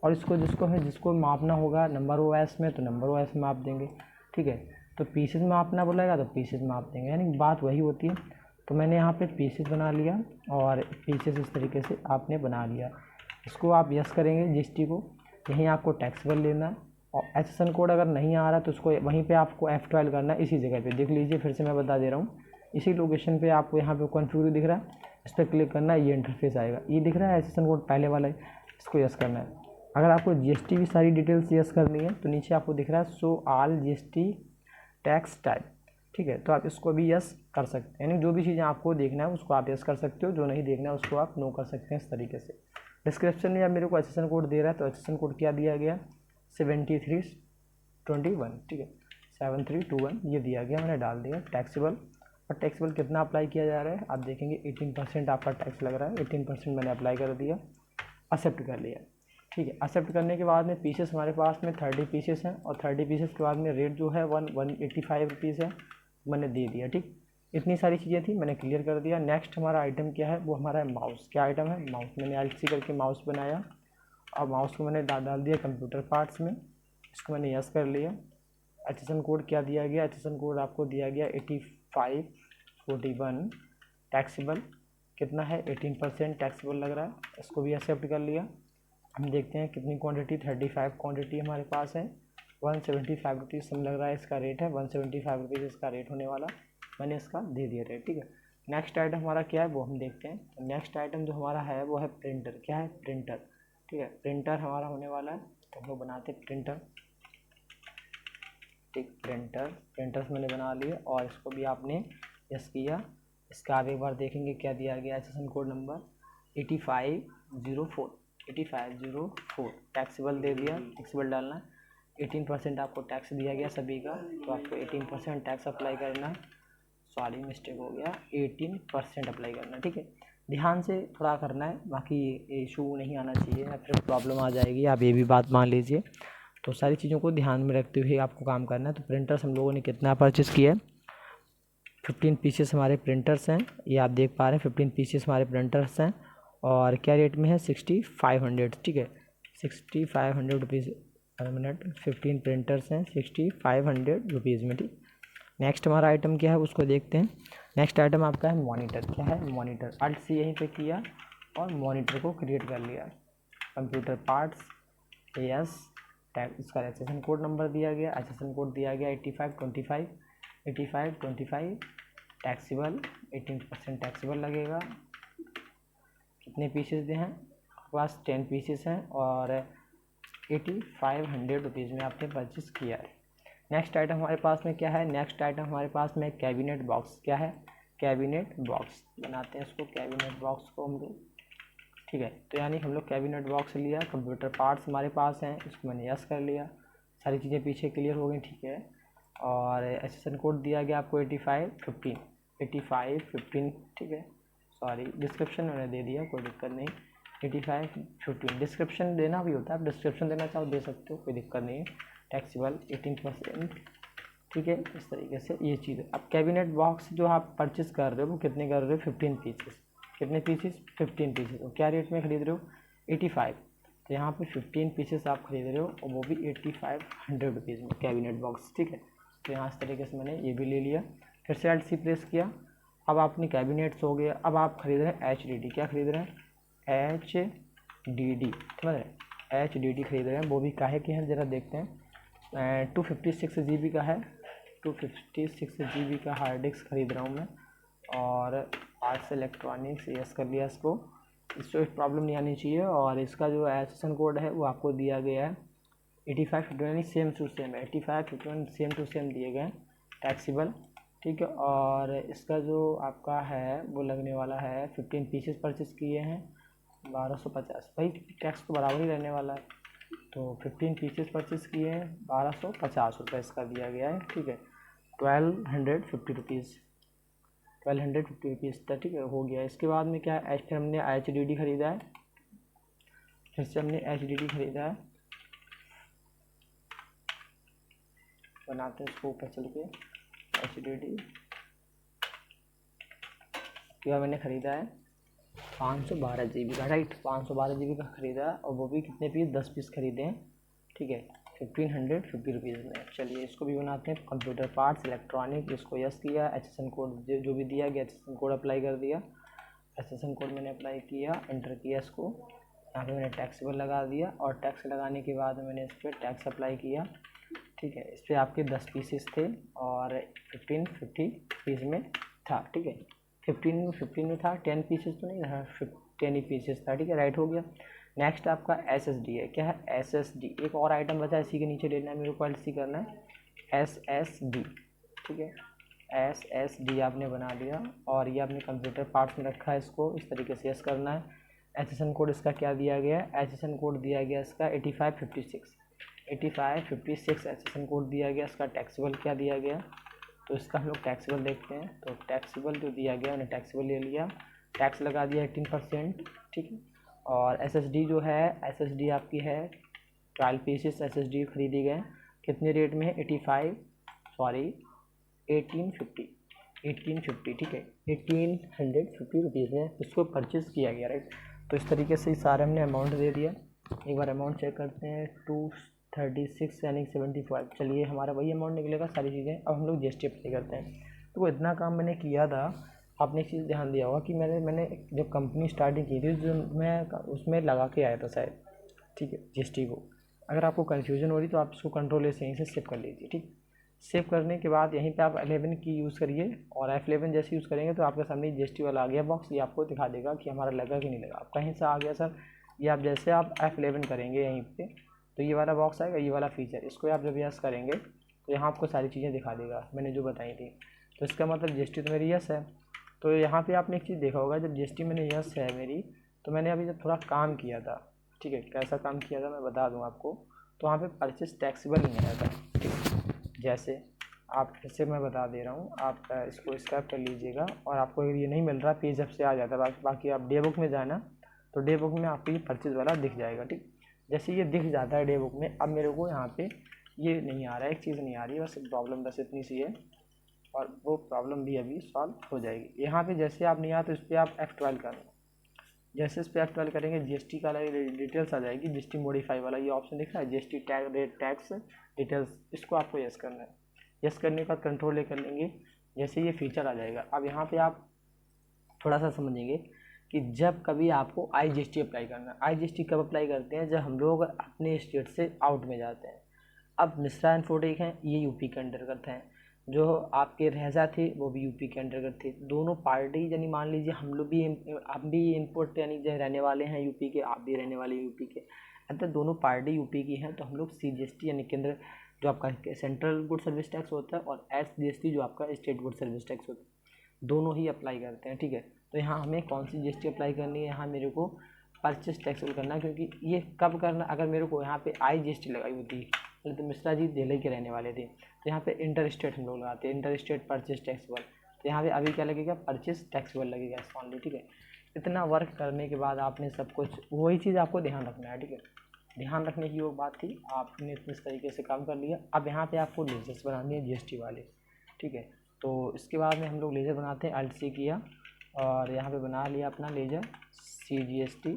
और इसको जिसको मापना होगा नंबर OS में तो नंबर OS में माप देंगे, ठीक है। तो पीसेस में मापना बोलेगा तो पीसेस में माप देंगे, यानी बात वही होती है। तो मैंने यहाँ पे पीसेस बना लिया और पीसेस इस तरीके से आपने बना लिया। इसको आप यस करेंगे GST को, यहीं आपको टैक्सेबल लेना है। और SSN कोड अगर नहीं आ रहा तो उसको वहीं पे आपको F12 करना है, इसी जगह पे देख लीजिए, फिर से मैं बता दे रहा हूँ, इसी लोकेशन पे आपको यहाँ पे कॉन्फ़िगर दिख रहा है, इस पर क्लिक करना है, ये इंटरफेस आएगा। ये दिख रहा है SSN कोड पहले वाला है, इसको यस करना है। अगर आपको GST की सारी डिटेल्स यस करनी है तो नीचे आपको दिख रहा है show all GST tax type, ठीक है। तो आप इसको भी यस कर सकते हैं, यानी जो भी चीज़ें आपको देखना है उसको आप यस कर सकते हो, जो नहीं देखना है उसको आप नो कर सकते हैं इस तरीके से। डिस्क्रिप्शन में अब मेरे को HSN कोड दे रहा है, तो HSN कोड क्या दिया गया 7321, ठीक है 7321 ये दिया गया, मैंने डाल दिया टैक्सेबल। और टैक्सेबल कितना अप्लाई किया जा रहा है आप देखेंगे 18% आपका टैक्स लग रहा है, 18% मैंने अप्लाई कर दिया, एक्सेप्ट कर लिया, ठीक है। एक्सेप्ट करने के बाद में पीसेस हमारे पास में 30 पीसेस हैं, और 30 पीसेस के बाद में रेट जो है 185 रुपीज़ है, मैंने दे दिया, ठीक। इतनी सारी चीज़ें थी मैंने क्लियर कर दिया। नेक्स्ट हमारा आइटम क्या है, वो हमारा है माउस। क्या आइटम है, माउस। मैंने LC करके माउस बनाया, और माउस को मैंने डाल दिया कंप्यूटर पार्ट्स में, इसको मैंने यस कर लिया। HSN कोड क्या दिया गया, HSN कोड आपको दिया गया 8541, टैक्सेबल कितना है 18% टैक्सेबल लग रहा है, इसको भी एक्सेप्ट कर लिया। हम देखते हैं कितनी क्वांटिटी, 35 क्वांटिटी हमारे पास है, 175 रुपीज़ लग रहा है इसका रेट है, 175 रुपीज़ इसका रेट होने वाला, मैंने इसका दे दिया रेट, ठीक है। नेक्स्ट आइटम हमारा क्या है वो हम देखते हैं। तो नेक्स्ट आइटम जो हमारा है वो है प्रिंटर। क्या है, प्रिंटर, ठीक है। प्रिंटर हमारा होने वाला है, तो हम लोग बनाते हैं प्रिंटर, ठीक। प्रिंटर्स मैंने बना लिए, और इसको भी आपने यस किया। इसका आप एक बार देखेंगे क्या दिया गया, HSN कोड नंबर 8504 टैक्सेबल दे दिया, टैक्सेबल डालना है। 18% आपको टैक्स दिया गया सभी का, तो आपको 18% टैक्स अप्लाई करना है। सॉरी मिस्टेक हो गया, 18% अप्लाई करना है, ठीक है। ध्यान से थोड़ा करना है, बाकी इशू नहीं आना चाहिए या फिर प्रॉब्लम आ जाएगी, आप ये भी बात मान लीजिए। तो सारी चीज़ों को ध्यान में रखते हुए आपको काम करना है। तो प्रिंटर्स हम लोगों ने कितना परचेज़ किया है, 15 पीसेस हमारे प्रिंटर्स हैं, ये आप देख पा रहे हैं 15 पीसेस हमारे प्रिंटर्स हैं, और क्या रेट में है 6500, ठीक है 6500 रुपीज़ पर मिनट। 15 प्रिंटर्स हैं 6500 रुपीज़ में, ठीक। नेक्स्ट हमारा आइटम क्या है उसको देखते हैं। नेक्स्ट आइटम आपका है मॉनिटर। क्या है, मॉनिटर। अल्ट से यहीं पे किया और मॉनिटर को क्रिएट कर लिया। कंप्यूटर पार्ट्स, यस, टैग, इसका HSN कोड नंबर दिया गया, HSN कोड दिया गया 8525 टैक्सेबल, 18% टैक्सेबल लगेगा। कितने पीसेस दे हैं आपके पास, 10 पीसेस हैं, और 8500 रुपीज़ में आपने परचेज़ किया है। नेक्स्ट आइटम हमारे पास में क्या है, नेक्स्ट आइटम हमारे पास में कैबिनेट बॉक्स। क्या है, कैबिनेट बॉक्स बनाते हैं इसको, कैबिनेट बॉक्स को हम लोग, ठीक है। तो यानी हम लोग कैबिनेट बॉक्स लिया, कंप्यूटर पार्ट्स हमारे पास हैं, इसको मैंने यस कर लिया, सारी चीज़ें पीछे क्लियर हो गई, ठीक है। और HSN कोड दिया गया आपको 8515, ठीक है। सॉरी डिस्क्रिप्शन मैंने दे दिया, कोई दिक्कत नहीं, 8515 डिस्क्रिप्शन देना भी होता है, आप डिस्क्रिप्शन देना चाहो दे सकते हो, कोई दिक्कत नहीं है। टैक्सेबल 18%, ठीक है। इस तरीके से ये चीज़ है। अब कैबिनेट बॉक्स जो आप परचेज़ कर रहे हो वो कितने कर रहे हो, 15 पीसेस। कितने पीसेस, 15 पीसेस। और क्या रेट में खरीद रहे हो, 85। तो यहाँ पे 15 पीसेस आप खरीद रहे हो, और वो भी 8500 रुपीज़ में कैबिनेट बॉक्स, ठीक है। तो यहाँ इस तरीके से मैंने ये भी ले लिया, फिर से Alt+C प्रेस किया। अब आपने कैबिनेट्स हो गया, अब आप खरीद रहे हैं HDD। क्या खरीद रहे हैं, HDD, समझ रहे हैं, HDD खरीद रहे हैं। वो भी काहे के हैं ज़रा देखते हैं, 256 GB का है, 256 GB का हार्ड डिस्क खरीद रहा हूँ मैं। और आर्ट्स इलेक्ट्रॉनिक्स यस कर लिया इसको प्रॉब्लम नहीं आनी चाहिए। और इसका जो HSN कोड है वो आपको दिया गया है 8551, सेम टू सेम है, 8551 सेम टू सेम दिए गए हैं, टैक्सेबल, ठीक है। और इसका जो आपका है वो लगने वाला है, 15 पीसेस परचेस किए हैं 1250, भाई टैक्स तो बराबर ही रहने वाला है। तो 15 पीसेस परचेस किए हैं 1250 रुपये इसका दिया गया है, ठीक है। 1250 रुपीज़, 1250 रुपीज़ था, ठीक है, हो गया। इसके बाद में क्या है, फिर हमने HDD ख़रीदा है, फिर से हमने HDD ख़रीदा है, बनाते हैं इसको ऊपर चल के। HDD क्या मैंने ख़रीदा है 512 GB का, राइट, 512 GB का ख़रीदा है, और वो भी कितने पीस, 10 पीस ख़रीदे हैं, ठीक है, 1550 रुपीज़ में। चलिए इसको भी बनाते हैं। कंप्यूटर पार्ट्स इलेक्ट्रॉनिक, इसको यस किया, HSN कोड जो भी दिया गया HSN कोड अप्लाई कर दिया, HSN कोड मैंने अप्लाई किया, एंटर किया इसको, यहाँ पे मैंने टैक्सेबल लगा दिया, और टैक्स लगाने के बाद मैंने इस पर टैक्स अप्लाई किया, ठीक है। इस पर आपके 10 पीसेस थे, और 1550 पीस में था, ठीक है, 15 में था, 10 पीसेस तो नहीं था, 10 ही पीसेस था, ठीक है, राइट हो गया। नेक्स्ट आपका SSD है। क्या है, SSD, एक और आइटम बचा है, इसी के नीचे लेना है मेरे को, Alt+C करना है, SSD, ठीक है, SSD आपने बना लिया और ये आपने कंप्यूटर पार्ट्स में रखा है, इसको इस तरीके से यस करना है। एचएसएन कोड इसका क्या दिया गया है, एचएसएन कोड दिया गया इसका 8556 एचएसएन कोड दिया गया। इसका टैक्सेबल क्या दिया गया, तो इसका हम लोग टैक्सेबल देखते हैं। तो टैक्सेबल जो दिया गया उन्हें टैक्सेबल ले लिया, टैक्स लगा दिया 18%, ठीक है। और एसएसडी जो है, एसएसडी आपकी है 12 पीसेस एसएसडी खरीदी गए, कितने रेट में है 1850, ठीक है, 1850 रुपीज़ में इसको परचेज़ किया गया, राइट। तो इस तरीके से सारे हमने अमाउंट दे दिया। एक बार अमाउंट चेक करते हैं, 236 यानी 75। चलिए हमारा वही अमाउंट निकलेगा सारी चीज़ें। अब हम लोग जीएसटी अप्लाई करते हैं। तो इतना काम मैंने किया था, आपने एक चीज़ ध्यान दिया होगा कि मैंने जब कंपनी स्टार्टिंग की थी जो मैं उसमें लगा के आया था शायद, ठीक है, जीएसटी को। अगर आपको कन्फ्यूजन हो रही तो आप इसको कंट्रोल से यहीं से सेव कर लीजिए, ठीक। सेव करने के बाद यहीं पे आप 11 की यूज़ करिए और F11 जैसे यूज़ करेंगे तो आपके सामने जीएसटी वाला आ गया बॉक्स, ये आपको दिखा देगा कि हमारा लगा कि नहीं लगा। आप कहीं से आ गया सर, ये आप जैसे आप F11 करेंगे यहीं पे तो ये वाला बॉक्स आएगा, ये वाला फीचर, इसको आप जब यस करेंगे तो यहाँ आपको सारी चीज़ें दिखा देगा मैंने जो बताई थी। तो इसका मतलब जीएसटी तो मेरी यस है। तो यहाँ पे आपने एक चीज़ देखा होगा, जब जीएसटी मैंने यस है मेरी, तो मैंने अभी जब थोड़ा काम किया था, ठीक है, कैसा काम किया था मैं बता दूँ आपको। तो वहाँ पे परचेस टैक्सेबल नहीं आया था, ठीक है। जैसे आप फिर से मैं बता दे रहा हूँ, आप इसको स्क्रैप कर लीजिएगा और आपको अगर ये नहीं मिल रहा पेज अब से आ जाता है, बाकी आप डे बुक में जाना तो डे बुक में आपको ये परचेज वाला दिख जाएगा, ठीक। जैसे ये दिख जाता है डे बुक में, अब मेरे को यहाँ पे ये नहीं आ रहा है, एक चीज़ नहीं आ रही है, बस प्रॉब्लम बस इतनी सी है और वो प्रॉब्लम भी अभी सॉल्व हो जाएगी। यहाँ पे जैसे आप नहीं आते तो इस पर आप F12 करना, जैसे इस पर F12 करेंगे जीएसटी का डिटेल्स आ जाएगी, जीएसटी मॉडिफाई वाला ये ऑप्शन दिख रहा है, जीएसटी टैक्स डिटेल्स, इसको आपको यस करना है। यस करने के बाद कंट्रोल ले कर लेंगे, जैसे ये फीचर आ जाएगा। अब यहाँ पे आप थोड़ा सा समझेंगे कि जब कभी आपको IGST अप्लाई करना है, IGST कब अप्लाई करते हैं, जब हम लोग अपने स्टेट से आउट में जाते हैं। अब मिश्रा इंफोटेक हैं, ये यूपी के अंतर्गत हैं, जो आपके रहजा थे वो भी यूपी के अंतर्गत थे। दोनों पार्टी यानी मान लीजिए हम लोग भी, हम भी इम्पोर्ट यानी जो रहने वाले हैं यूपी के, आप भी रहने वाले यूपी के, अंतर दोनों पार्टी यूपी की हैं। तो हम लोग CGST यानी केंद्र जो आपका सेंट्रल गुड सर्विस टैक्स होता है और SGST जो आपका स्टेट गुड सर्विस टैक्स होता है, दोनों ही अप्लाई करते हैं, ठीक है। तो यहाँ हमें कौन सी GST अप्लाई करनी है, यहाँ मेरे को परचेस टैक्सेबल करना है, क्योंकि ये कब करना, अगर मेरे को यहाँ पे IGST लगाई होती तो मिश्रा जी दिल्ली के रहने वाले थे, तो यहाँ पे इंटर स्टेट हम लोग लगाते हैं, इंटर स्टेट परचेस टैक्सेबल। तो यहाँ पे अभी क्या लगेगा, परचेस टैक्सेबल लगेगा इस ऑनली, ठीक है। इतना वर्क करने के बाद आपने सब कुछ वही चीज़ आपको ध्यान रखना है, ठीक है। ध्यान रखने की वो बात थी, आपने इस तरीके से काम कर लिया। अब यहाँ पे आपको लेजर्स बनानी है GST वाले, ठीक है। तो इसके बाद में हम लोग लेजर बनाते हैं, Alt+C किया और यहाँ पे बना लिया अपना लेजर CGST।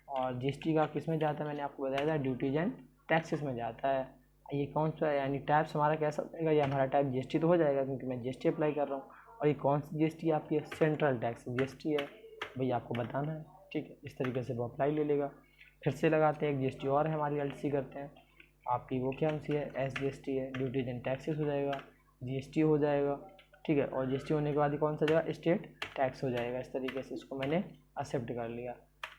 और GST का किस में जाता है, मैंने आपको बताया था ड्यूटीज एंड टैक्सेस में जाता है। ये कौन सा यानी टाइप्स हमारा कैसा होगा, ये हमारा टाइप GST तो हो जाएगा क्योंकि मैं GST अप्लाई कर रहा हूँ। और ये कौन सी GST आपकी सेंट्रल टैक्स GST है, भैया आपको बताना है, ठीक है। इस तरीके से वो अप्लाई ले लेगा। फिर से लगाते हैं, एक GST और है हमारी, Alt+C करते हैं, आपकी वो क्या सी है, SGST है, ड्यूटीज एंड टैक्सेस हो जाएगा, GST हो जाएगा, ठीक है। और GST होने के बाद कौन सा जाएगा, स्टेट टैक्स हो जाएगा। इस तरीके से इसको मैंने एक्सेप्ट कर लिया।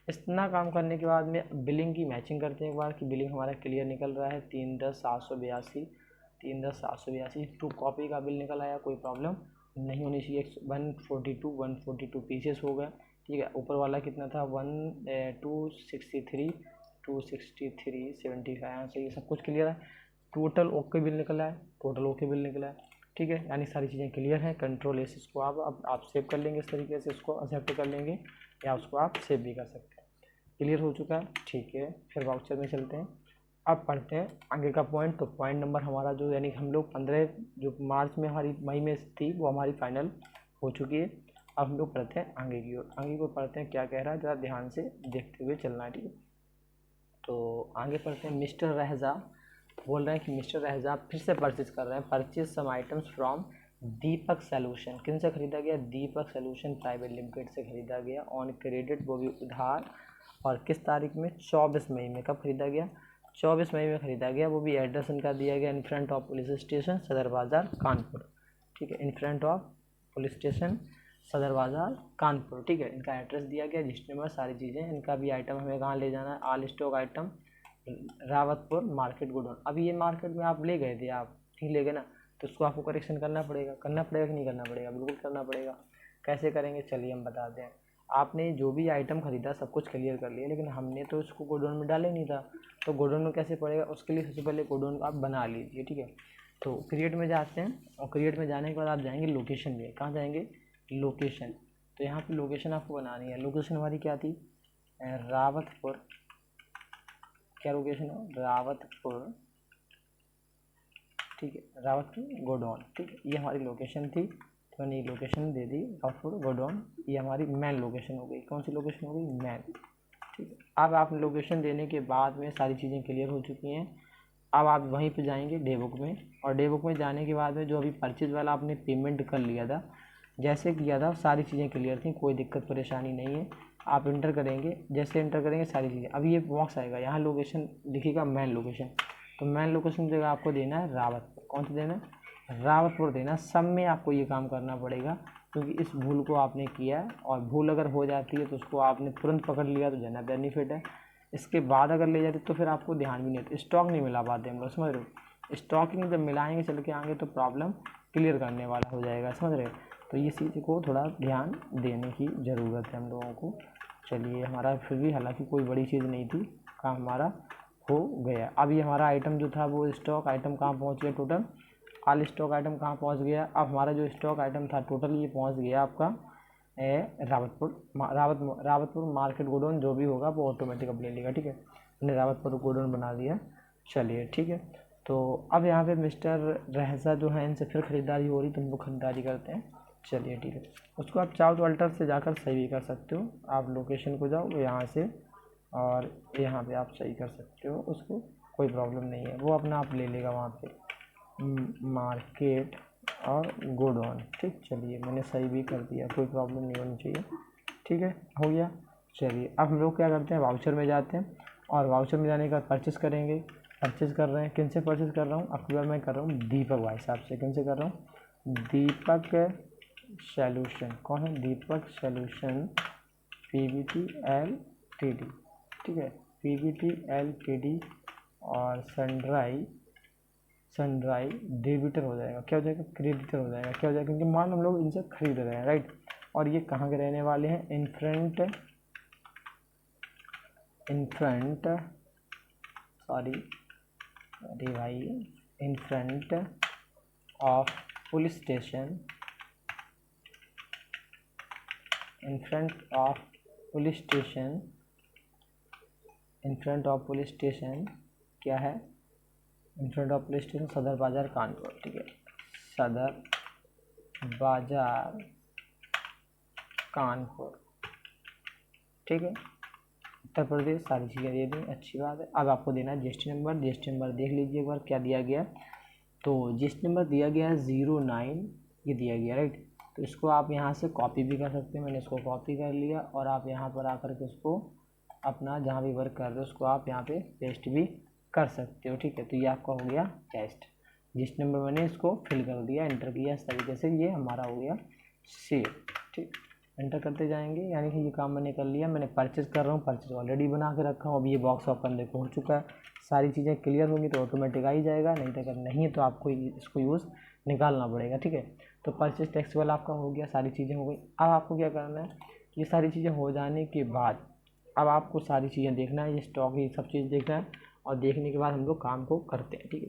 इतना काम करने के बाद में बिलिंग की मैचिंग करते हैं एक बार कि बिलिंग हमारा क्लियर निकल रहा है। 310,782 2 कॉपी का बिल निकल आया, कोई प्रॉब्लम नहीं होनी चाहिए। 142 पीसेस हो गए, ठीक है। ऊपर वाला कितना था, 263 से ये सब कुछ क्लियर है। टोटल ओके बिल निकला है, ठीक है। यानी सारी चीज़ें क्लियर हैं। कंट्रोल एस इसको आप सेव कर लेंगे, इस तरीके से इसको एक्सेप्ट कर लेंगे या उसको आप सेव भी कर सकते हैं। क्लियर हो चुका है, ठीक है। फिर वाउचर में चलते हैं, अब पढ़ते हैं आगे का पॉइंट। तो पॉइंट नंबर हमारा जो यानी हम लोग 15 जो मार्च में हमारी मई में थी वो हमारी फाइनल हो चुकी है। अब हम लोग पढ़ते हैं आगे की ओर, आगे को पढ़ते हैं क्या कह रहा है, ज़रा ध्यान से देखते हुए चलना है, ठीक है। तो आगे पढ़ते हैं, मिस्टर रहजा बोल रहे हैं कि मिस्टर रहजा फिर से परचेज कर रहे हैं, purchase some items from Deepak solution. किन से ख़रीदा गया, दीपक सॉल्यूशन प्राइवेट लिमिटेड से ख़रीदा गया ऑन क्रेडिट, वो भी उधार। और किस तारीख में, 24 मई में। कब ख़रीदा गया, 24 मई में ख़रीदा गया। वो भी एड्रेस इनका दिया गया in front of police station सदर बाज़ार कानपुर, ठीक है। In front of police station सदर बाज़ार कानपुर, ठीक है। इनका एड्रेस दिया गया, रजिस्टर नंबर, सारी चीज़ें। इनका भी आइटम हमें कहाँ ले जाना है, all stock item Rawatpur market godown. अभी ये मार्केट में आप ले गए थे, आप नहीं ले गए ना, तो उसको आपको करेक्शन करना पड़ेगा कि नहीं करना पड़ेगा? बिल्कुल करना पड़ेगा। कैसे करेंगे चलिए हम बताते हैं। आपने जो भी आइटम ख़रीदा सब कुछ क्लियर कर लिया, लेकिन हमने तो इसको गोडाउन में डाला ही नहीं था, तो गोडाउन में कैसे पड़ेगा? उसके लिए सबसे पहले गोडाउन को आप बना लीजिए, ठीक है। तो क्रिएट में जाते हैं और क्रिएट में जाने के बाद आप जाएंगे लोकेशन में। कहाँ जाएंगे? लोकेशन। तो यहाँ पे लोकेशन आपको बनानी है। लोकेशन हमारी क्या थी? रावतपुर। क्या लोकेशन है? रावतपुर, ठीक है, रावतपुर गोडाउन, ठीक है, ये हमारी लोकेशन थी। तो मैंने ये लोकेशन दे दी रावतपुर गोडाउन। ये हमारी मेन लोकेशन हो गई। कौन सी लोकेशन हो गई? मेन, ठीक है। अब आपने लोकेशन देने के बाद में सारी चीज़ें क्लियर हो चुकी हैं। अब आप वहीं पे जाएंगे डे बुक में, और डे बुक में जाने के बाद में जो अभी परचेज वाला आपने पेमेंट कर लिया था, जैसे किया था सारी चीज़ें क्लियर थी, कोई दिक्कत परेशानी नहीं है। आप इंटर करेंगे, जैसे इंटर करेंगे सारी चीज़ें, अभी ये बॉक्स आएगा, यहाँ लोकेशन लिखिएगा मेन लोकेशन। तो मेन लोकेशन जगह आपको देना है रावतपुर। कौन सा देना है? रावतपुर देना। सब में आपको ये काम करना पड़ेगा, क्योंकि इस भूल को आपने किया है, और भूल अगर हो जाती है तो उसको आपने तुरंत पकड़ लिया तो ज़्यादा बेनिफिट है। इसके बाद अगर ले जाते तो फिर आपको ध्यान भी नहीं होता, स्टॉक नहीं मिला पाते हम लोग, समझ रहे हो? स्टॉकिंग जब मिलाएंगे चल के आएंगे तो प्रॉब्लम क्लियर करने वाला हो जाएगा, समझ रहे हो? तो ये चीज़ को थोड़ा ध्यान देने की ज़रूरत है हम लोगों को। चलिए, हमारा फिर भी हालांकि कोई बड़ी चीज़ नहीं थी, काम हमारा हो गया। अब ये हमारा आइटम जो था वो स्टॉक आइटम कहाँ पहुँच गया? टोटल ऑल स्टॉक आइटम कहाँ पहुँच गया? अब हमारा जो स्टॉक आइटम था टोटल ये पहुँच गया आपका रावतपुर मार्केट गोडाउन। जो भी होगा वो ऑटोमेटिक अब ले लेगा, ठीक है। मैंने रावतपुर गोडाउन बना दिया। चलिए, ठीक है। तो अब यहाँ पे मिस्टर रहजा जो है, इनसे फिर ख़रीदारी हो रही, तो हम लोग ख़रीदारी करते हैं। चलिए, ठीक है। उसको आप चाहो तो अल्टर से जाकर सही भी कर सकते हो। आप लोकेशन को जाओ यहाँ से, और यहाँ पे आप सही कर सकते हो उसको, कोई प्रॉब्लम नहीं है। वो अपना आप ले लेगा वहाँ पे मार्केट और गोडाउन, ठीक। चलिए, मैंने सही भी कर दिया, कोई प्रॉब्लम नहीं होनी चाहिए, ठीक है, हो गया। चलिए, अब हम लोग क्या करते हैं? वाउचर में जाते हैं, और वाउचर में जाने के बाद परचेस करेंगे। परचेस कर रहे हैं, किन से परचेस कर रहा हूँ? आपकी बार मैं कर रहा हूँ दीपक भाई साहब से। किन से कर रहा हूँ? दीपक सॉल्यूशन। कौन है? दीपक सॉल्यूशन PVT LTD, ठीक है, PVT LTD। और सनड्राई डेबिटर हो जाएगा। क्या हो जाएगा? क्रेडिटर हो जाएगा। क्या हो जाएगा? क्योंकि माल हम लोग इनसे खरीद रहे हैं, राइट। और ये कहाँ के रहने वाले हैं? इन फ्रंट सॉरी अरे भाई, in front of police station, in front of police station, in front of police station क्या है? In front of police station सदर बाज़ार कानपुर, ठीक है, सदर बाज़ार कानपुर, ठीक है, उत्तर प्रदेश। सारी चीज़ें दे दी, अच्छी बात है। अब आपको देना है GST नंबर। GST नंबर देख लीजिए एक बार क्या दिया गया। तो GST नंबर दिया गया है 09, ये दिया गया, राइट। तो इसको आप यहाँ से कॉपी भी कर सकते हैं। मैंने इसको कॉपी कर लिया, और आप यहाँ पर आकर के उसको अपना जहाँ भी वर्क कर रहे हो उसको आप यहाँ पे पेस्ट भी कर सकते हो, ठीक है। तो ये आपका हो गया टेस्ट। GST नंबर मैंने इसको फिल कर दिया, एंटर किया, इस तरीके से ये हमारा हो गया सेव, ठीक। एंटर करते जाएंगे, यानी कि ये काम मैंने कर लिया। मैंने परचेज़ कर रहा हूँ, परचेज़ ऑलरेडी बना के रखा हूँ। अब ये बॉक्स ओपन देखो हो चुका है। सारी चीज़ें क्लियर होंगी तो ऑटोमेटिक आ ही जाएगा, नहीं तो अगर नहीं है तो आपको इसको यूज़ निकालना पड़ेगा, ठीक है। तो परचेज टैक्स वाला आपका हो गया, सारी चीज़ें हो गई। अब आपको क्या करना है? ये सारी चीज़ें हो जाने के बाद अब आपको सारी चीज़ें देखना है, ये स्टॉक, ये सब चीज़ देखना है, और देखने के बाद हम लोग काम को करते हैं, ठीक है।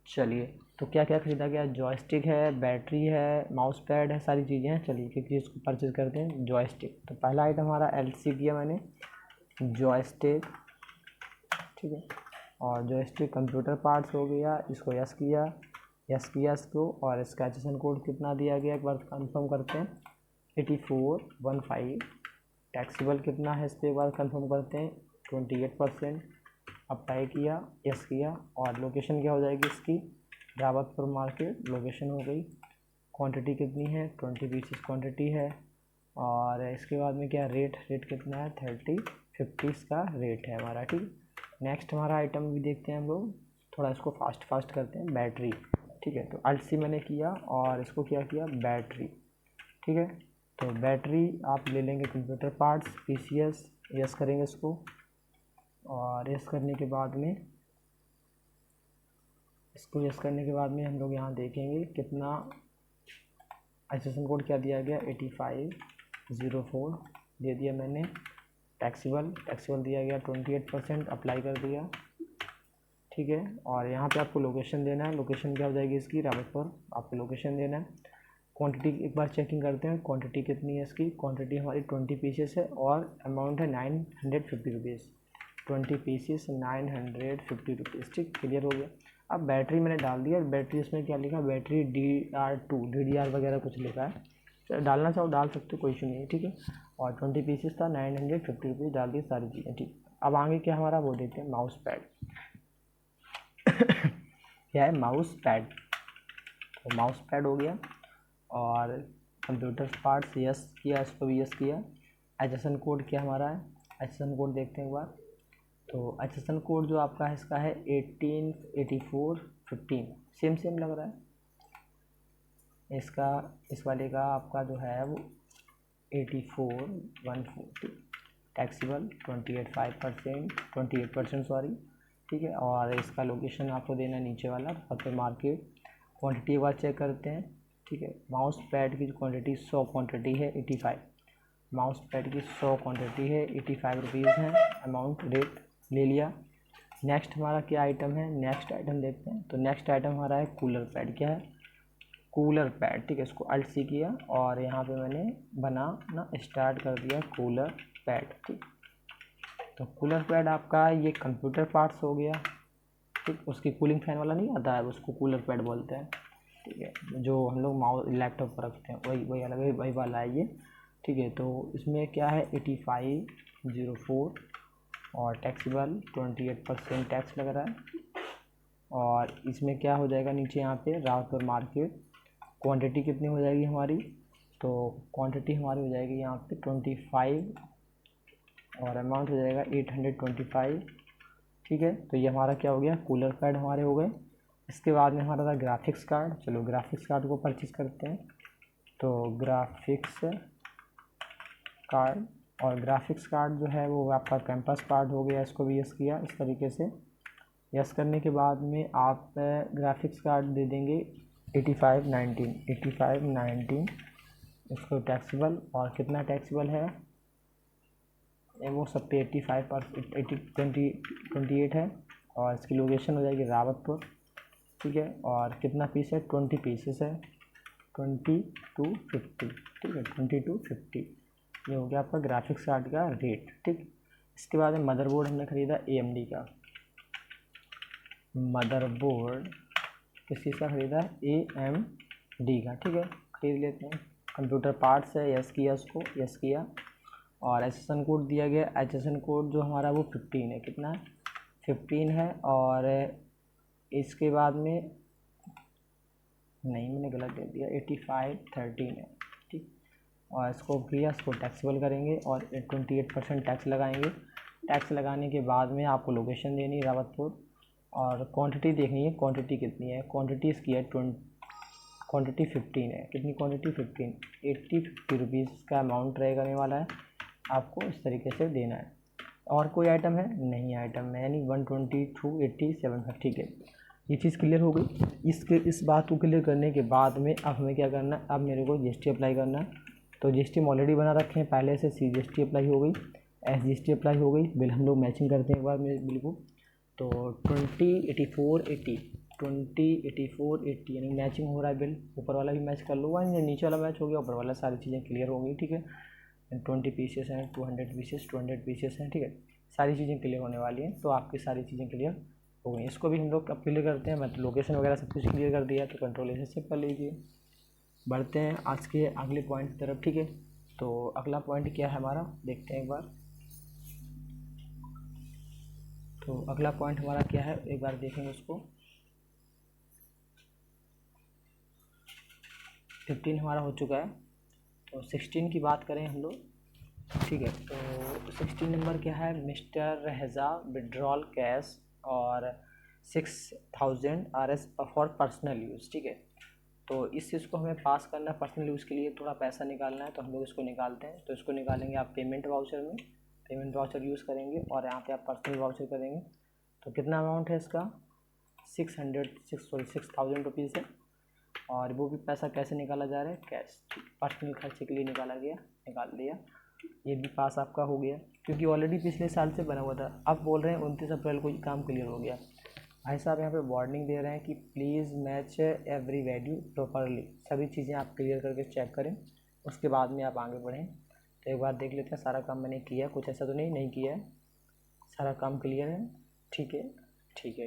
चलिए, तो क्या क्या खरीदा गया? जॉयस्टिक है, बैटरी है, माउस पैड है, सारी चीज़ें हैं। चलिए, किस चीज़ को परचेज़ करते हैं? जॉयस्टिक। तो पहला आइटम हमारा LC किया मैंने, जॉयस्टिक, ठीक है। और जॉयस्टिक कंप्यूटर पार्ट्स हो गया, इसको यस किया इसको। और इसका HSN कोड कितना दिया गया एक बार कंफर्म करते हैं, 8415। टैक्सेबल कितना है इस पर एक बार कंफर्म करते हैं, 28%। अप्लाई किया, यस किया। और लोकेशन क्या हो जाएगी इसकी? रावतपुर मार्केट लोकेशन हो गई। क्वांटिटी कितनी है? 20 पीसेस क्वांटिटी है। और इसके बाद में क्या रेट कितना है? 30-50 का रेट है हमारा, ठीक। नेक्स्ट हमारा आइटम भी देखते हैं हम लोग, थोड़ा इसको फास्ट करते हैं। बैटरी, ठीक है। तो LC मैंने किया, और इसको क्या किया? बैटरी, ठीक है। तो बैटरी आप ले लेंगे कंप्यूटर पार्ट्स, PCS, यस करेंगे इसको। और यस करने के बाद में इसको यस करने के बाद में हम लोग यहाँ देखेंगे कितना एसएसएन कोड क्या दिया गया 8504 दे दिया मैंने। टैक्सेबल दिया गया 28%, अप्लाई कर दिया, ठीक है। और यहाँ पे आपको लोकेशन देना है, लोकेशन क्या हो जाएगी इसकी, रावतपुर आपको लोकेशन देना है। क्वांटिटी एक बार चेकिंग करते हैं, क्वांटिटी कितनी है इसकी, क्वांटिटी हमारी 20 पीसेस है और अमाउंट है 950 रुपीज़। 20 पीसेस 950 रुपीज़, ठीक, क्लियर हो गया। अब बैटरी मैंने डाल दिया, बैटरी इसमें क्या लिखा, बैटरी DR2 DDR वगैरह कुछ लिखा है, चलो डालना चाहो डाल सकते हो, कोई इशू नहीं है, ठीक है। और 20 पीसेस था, 950 रुपीज़ डाल दी सारी चीज़ें, ठीक। अब आगे क्या हमारा वो देते हैं माउस पैड क्या है, माउस पैड। तो माउस पैड हो गया और कंप्यूटर पार्ट्स यस किया, इसको भी यस किया। एचएसएन कोड क्या हमारा है, एचएसएन कोड देखते हैं एक बार। तो एचएसएन कोड जो आपका है इसका है 188415, सेम लग रहा है इसका, इस वाले का आपका जो है वो 8414, टैक्सेबल 28% सॉरी, ठीक है। और इसका लोकेशन आपको देना है नीचे वाला फतेह मार्केट। क्वांटिटी एक बार चेक करते हैं, ठीक है। माउस पैड की क्वांटिटी 100 क्वांटिटी है 85, माउस पैड की 100 क्वांटिटी है 85 रुपीज़ है, अमाउंट रेट ले लिया। नेक्स्ट हमारा क्या आइटम है, नेक्स्ट आइटम देखते हैं। तो नेक्स्ट आइटम हमारा है कूलर पैड, क्या है, कूलर पैड, ठीक है। इसको अल्ट सी किया और यहाँ पे मैंने बनाना स्टार्ट कर दिया कूलर पैड, ठीक। तो कूलर पैड आपका ये कंप्यूटर पार्ट्स हो गया, ठीक। उसकी कूलिंग फैन वाला नहीं आता है, उसको कूलर पैड बोलते हैं, ठीक है। जो हम लोग माउस लैपटॉप पर रखते हैं वही अलग है, वही वाला है ये, ठीक है। तो इसमें क्या है 8504 और टैक्सेबल 28% टैक्स लग रहा है। और इसमें क्या हो जाएगा नीचे यहाँ पे रावतपुर मार्केट, क्वांटिटी कितनी हो जाएगी हमारी, तो क्वांटिटी हमारी हो जाएगी यहाँ पे 25 और अमाउंट हो जाएगा 825, ठीक है। तो ये हमारा क्या हो गया, कूलर पैड हमारे हो गए। इसके बाद में हमारा था ग्राफिक्स कार्ड, चलो ग्राफिक्स कार्ड को परचेज़ करते हैं। तो ग्राफिक्स कार्ड, और ग्राफिक्स कार्ड जो है वो आपका कैंपस कार्ड हो गया, इसको भी यस किया इस तरीके से। यस करने के बाद में आप ग्राफिक्स कार्ड दे देंगे 8519, इसको टैक्सेबल, और कितना टैक्सेबल है वो सब पे 28 है। और इसकी लोकेशन हो जाएगी रावतपुर, ठीक है। और कितना पीस है, 20 पीसेस है, 2250, ठीक है, 2250। ये हो गया आपका ग्राफिक्स कार्ड का रेट, ठीक। इसके बाद में मदरबोर्ड हमने ख़रीदा AMD का, मदरबोर्ड किस चीज़ का ख़रीदा है, AMD का, ठीक है, खरीद लेते हैं। कंप्यूटर पार्ट्स है, यस किया, उसको यस किया। और एचएसएन कोड दिया गया, एचएसएन कोड जो हमारा वो 15 है, कितना है 15 है। और इसके बाद में नहीं, मैंने गलत दे दिया, 8513 है, ठीक। और इसको किया, इसको टैक्सेबल करेंगे और 28% टैक्स लगाएंगे। टैक्स लगाने के बाद में आपको लोकेशन देनी है रावतपुर, और क्वांटिटी देखनी है, क्वांटिटी कितनी है, क्वांटिटी इसकी है क्वांटिटी 15 है, कितनी क्वांटिटी 15, 50 रुपीज़ का अमाउंट रहने वाला है, आपको इस तरीके से देना है। और कोई आइटम है नहीं, आइटम है यानी 12287 ठीक है। ये चीज़ क्लियर हो गई। इस बात को क्लियर करने के बाद में अब हमें क्या करना है, अब मेरे को GST अप्लाई करना है। तो GST हम ऑलरेडी बना रखे हैं पहले से, CGST अप्लाई हो गई, SGST अप्लाई हो गई, बिल हम लोग मैचिंग करते हैं एक बार मेरे बिल को। तो 208480 यानी मैचिंग हो रहा है बिल, ऊपर वाला भी मैच कर लो, नीचे वाला मैच हो गया, ऊपर वाला, सारी चीज़ें क्लियर हो गई, ठीक है। 20 पीसेस हैं, 200 पीसेस हैं, ठीक है, सारी चीज़ें क्लियर होने वाली हैं। तो आपकी सारी चीज़ें क्लियर हो गई। इसको भी हम लोग अब क्लियर करते हैं, मैं तो लोकेशन वगैरह सब कुछ क्लियर कर दिया, तो कंट्रोल से चेक कर लीजिए। बढ़ते हैं आज के अगले पॉइंट की तरफ, ठीक है। तो अगला पॉइंट क्या है हमारा, देखते हैं एक बार। तो अगला पॉइंट हमारा क्या है, एक बार देखेंगे उसको। 15 हमारा हो चुका है, तो 16 की बात करें हम लोग, ठीक है। तो 16 नंबर क्या है, मिस्टर रहज़ा विड्रॉल कैश और 6000 RS फॉर पर्सनल यूज़, ठीक है। तो इस चीज़ को हमें पास करना है, पर्सनल यूज़ के लिए थोड़ा पैसा निकालना है, तो हम लोग इसको निकालते हैं। तो इसको निकालेंगे आप पेमेंट वाउचर में, पेमेंट वाउचर यूज़ करेंगे और यहाँ पे आप पर्सनल वाउचर करेंगे। तो कितना अमाउंट है इसका, 6,000 रुपीज़ है। और वो भी पैसा कैसे निकाला जा रहा है, कैश, पर्सनल खर्चे के लिए निकाल दिया। ये भी पास आपका हो गया, क्योंकि ऑलरेडी पिछले साल से बना हुआ था। अब बोल रहे हैं 29 अप्रैल को ये काम क्लियर हो गया। भाई साहब यहाँ पे वार्निंग दे रहे हैं कि please match every value properly, सभी चीज़ें आप क्लियर करके चेक करें, उसके बाद में आप आगे बढ़ें। तो एक बार देख लेते हैं, सारा काम मैंने किया, कुछ ऐसा तो नहीं किया है, सारा काम क्लियर है। ठीक है,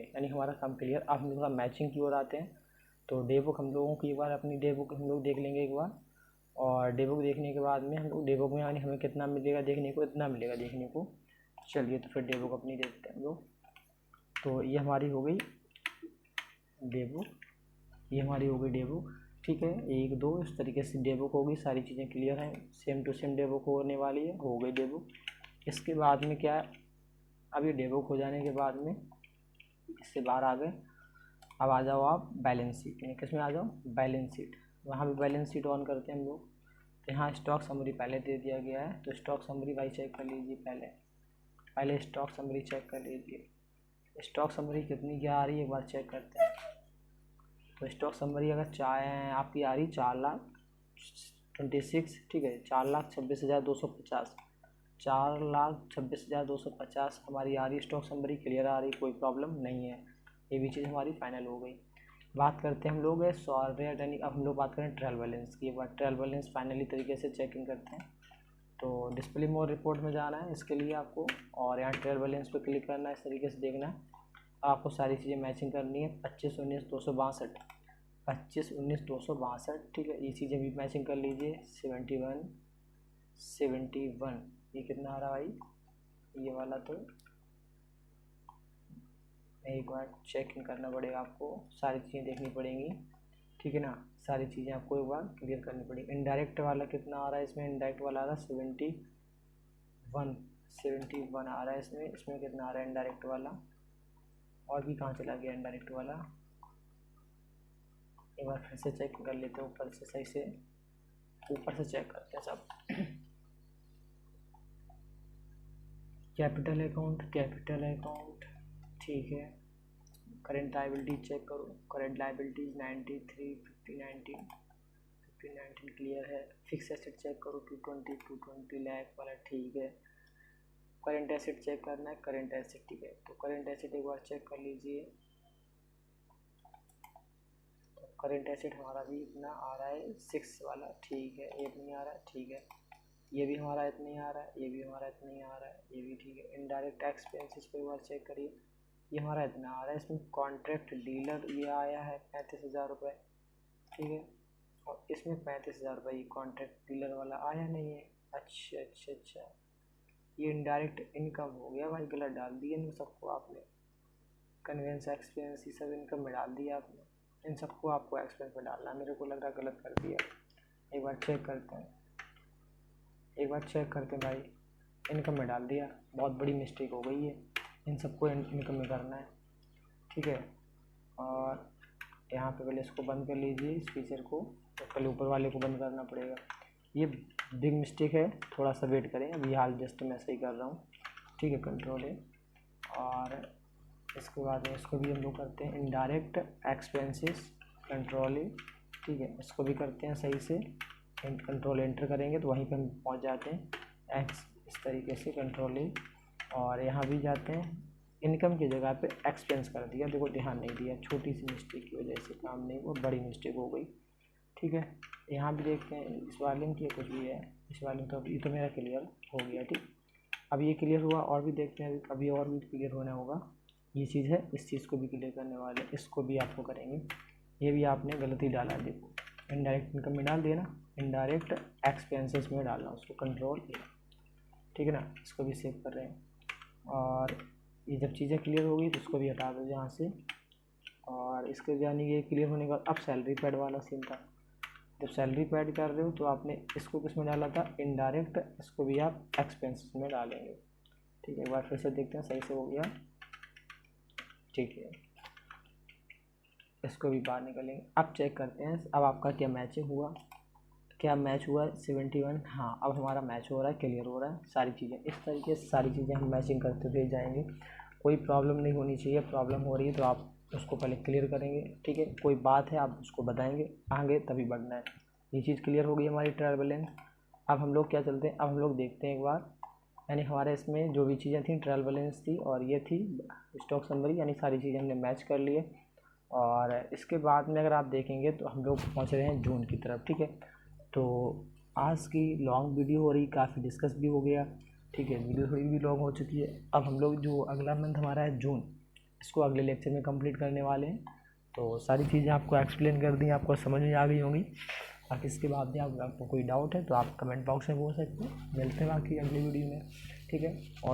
यानी हमारा काम क्लियर। अब हम लोग मैचिंग की ओर आते हैं। तो डे बुक हम लोगों की एक बार अपनी डे बुक हम लोग देख लेंगे एक बार, और डे बुक देखने के बाद में हम लोग डे बुक में यानी हमें कितना मिलेगा देखने को, इतना मिलेगा देखने को। चलिए तो फिर डे बुक अपनी देखते हैं हम लोग। तो ये हमारी हो गई डे बुक, ये हमारी हो गई डे बुक। ठीक है, 1 2 इस तरीके से डे बुक होगी, सारी चीज़ें क्लियर हैं, same to same day book होने वाली है, हो गई डे बुक। इसके बाद में क्या है, अब ये डे बुक हो जाने के बाद में इससे बाहर आ गए। अब आ जाओ आप बैलेंस शीट में, किस में आ जाओ, बैलेंस शीट। वहाँ भी बैलेंस शीट ऑन करते हैं हम लोग। तो यहाँ स्टॉक समरी पहले दे दिया गया है, तो स्टॉक समरी भाई चेक कर लीजिए। पहले स्टॉक समरी चेक कर लीजिए। स्टॉक समरी कितनी क्या आ रही है एक बार चेक करते हैं। तो स्टॉक समरी अगर आपकी आ रही 4,26,000, ठीक है, 4,26,250, 4,26,250 हमारी आ रही स्टॉक समरी, क्लियर आ रही, कोई प्रॉब्लम नहीं है। ये भी चीज़ हमारी फाइनल हो गई। बात करते हैं हम लोग सॉल्वेंट, यानी अब हम लोग बात करें ट्रायल बैलेंस की। एक बार ट्रायल बैलेंस फाइनली तरीके से चेकिंग करते हैं। तो डिस्प्ले मोर रिपोर्ट में जाना है इसके लिए आपको, और यहाँ ट्रायल बैलेंस पे क्लिक करना है, इस तरीके से देखना है। आपको सारी चीज़ें मैचिंग करनी है, 25/19/262, 25/19/262, ठीक है, ये चीज़ें भी मैचिंग कर लीजिए। 71 ये कितना आ रहा भाई, ये वाला तो एक बार चेकिंग करना पड़ेगा आपको, सारी चीज़ें देखनी पड़ेंगी, ठीक है ना, सारी चीज़ें आपको एक बार क्लियर करनी पड़ेगी। इनडायरेक्ट वाला कितना आ रहा है इसमें, इनडायरेक्ट वाला आ रहा है 71 आ रहा है इसमें कितना आ रहा है इनडायरेक्ट वाला, और भी कहाँ चला गया इनडायरेक्ट वाला, एक बार फिर से चेक कर लेते हैं ऊपर से, सही से ऊपर से चेक करते हैं सब। कैपिटल अकाउंट, ठीक है। करेंट लायबिलिटी चेक करो, करेंट लायबिलिटीज 93, 50, 19 क्लियर है। फिक्स एसेट चेक करो, 220 लाख वाला, ठीक है। करेंट एसेट चेक करना है, करेंट एसेट, ठीक है। तो करेंट एसेट एक बार चेक कर लीजिए। तो करेंट एसेट हमारा भी इतना आ रहा है 6 वाला, ठीक है, ये नहीं आ रहा है, ठीक है, ये भी हमारा इतना ही आ रहा है, ये भी हमारा इतना ही आ रहा है, ये भी ठीक है। इनडायरेक्ट एक्सपेंसेस पे एक बार चेक करिए, ये हमारा इतना आ रहा है। इसमें कॉन्ट्रैक्ट डीलर ये आया है 35,000 रुपये, ठीक है, और इसमें 35,000 रुपये कॉन्ट्रैक्ट डीलर वाला आया नहीं है। अच्छा, ये इनडायरेक्ट इनकम हो गया भाई, गलत डाल दिया इन सबको आपने, कन्वेंस एक्सपेंस ये सब इनकम में डाल दिया आपने, इन सबको आपको एक्सपेंस में डालना, मेरे को लग रहा गलत कर दिया। एक बार चेक करते हैं भाई, इनकम में डाल दिया, बहुत बड़ी मिस्टेक हो गई है, इन सबको इनकम में करना है, ठीक है। और यहाँ पे पहले इसको बंद कर लीजिए, इस फीचर को, तो पहले ऊपर वाले को बंद करना पड़ेगा, ये बिग मिस्टेक है, थोड़ा सा वेट करें, अभी हाल जस्ट मैं सही कर रहा हूँ, ठीक है। कंट्रोल है, और इसके बाद में इसको भी हम लोग करते हैं इनडायरेक्ट एक्सपेंसेस, कंट्रोल है, ठीक है, इसको भी करते हैं सही से। कंट्रोल एंटर करेंगे तो वहीं पे हम पहुंच जाते हैं, इस तरीके से कंट्रोल है, और यहाँ भी जाते हैं, इनकम की जगह पे एक्सपेंस कर दिया, देखो ध्यान नहीं दिया, छोटी सी मिस्टेक की वजह से काम नहीं हुआ, बड़ी मिस्टेक हो गई, ठीक है। यहाँ भी देखते हैं इस वाले की कुछ भी है, इस वाले तो ये तो मेरा क्लियर हो गया, ठीक। अब ये क्लियर हुआ, और भी देखते हैं, अभी और भी क्लियर होना होगा, ये चीज़ है, इस चीज़ को भी क्लियर करने वाले, इसको भी आपको करेंगे। ये भी आपने गलती डाला, देखो इनडायरेक्ट इनकम में डाल दिया ना, इनडायरेक्ट एक्सपेंसेस में डालना उसको, कंट्रोल ए, ठीक है ना। इसको भी सेव कर रहे हैं, और ये जब चीज़ें क्लियर हो गई तो इसको भी हटा दो यहाँ से, और इसके यानी ये क्लियर होने के बाद अब सैलरी पैड वाला सीन था। जब सैलरी पैड कर रहे हो तो आपने इसको किस में डाला था, इनडायरेक्ट, इसको भी आप एक्सपेंसेस में डालेंगे, ठीक है। एक बार फिर से देखते हैं, सही से हो गया, ठीक है, इसको भी बाहर निकलेंगे। अब चेक करते हैं अब आपका क्या मैचिंग हुआ, क्या मैच हुआ 71, हाँ अब हमारा मैच हो रहा है, क्लियर हो रहा है, सारी चीज़ें इस तरीके से सारी चीज़ें हम मैचिंग करते हुए जाएंगे, कोई प्रॉब्लम नहीं होनी चाहिए। प्रॉब्लम हो रही है तो आप उसको पहले क्लियर करेंगे, ठीक है। कोई बात है आप उसको बताएंगे, आगे तभी बढ़ना है। ये चीज़ क्लियर हो गई हमारी ट्रायल बैलेंस। अब हम लोग क्या चलते हैं, अब हम लोग देखते हैं एक बार, यानी हमारे इसमें जो भी चीज़ें थी ट्रायल बैलेंस थी और ये थी स्टॉक समरी, यानी सारी चीज़ें हमने मैच कर लिए। और इसके बाद में अगर आप देखेंगे तो हम लोग पहुँच रहे हैं जून की तरफ, ठीक है। तो आज की लॉन्ग वीडियो हो रही, काफ़ी डिस्कस भी हो गया, ठीक है। वीडियो थोड़ी भी लॉन्ग हो चुकी है। अब हम लोग जो अगला मंथ हमारा है जून, इसको अगले लेक्चर में कंप्लीट करने वाले हैं। तो सारी चीज़ें आपको एक्सप्लेन कर दी, आपको समझ में आ गई होंगी। बाकी इसके बाद भी आपको कोई डाउट है तो आप कमेंट बॉक्स में पूछ सकते हैं। मिलते हैं बाकी अगली वीडियो में, ठीक है। और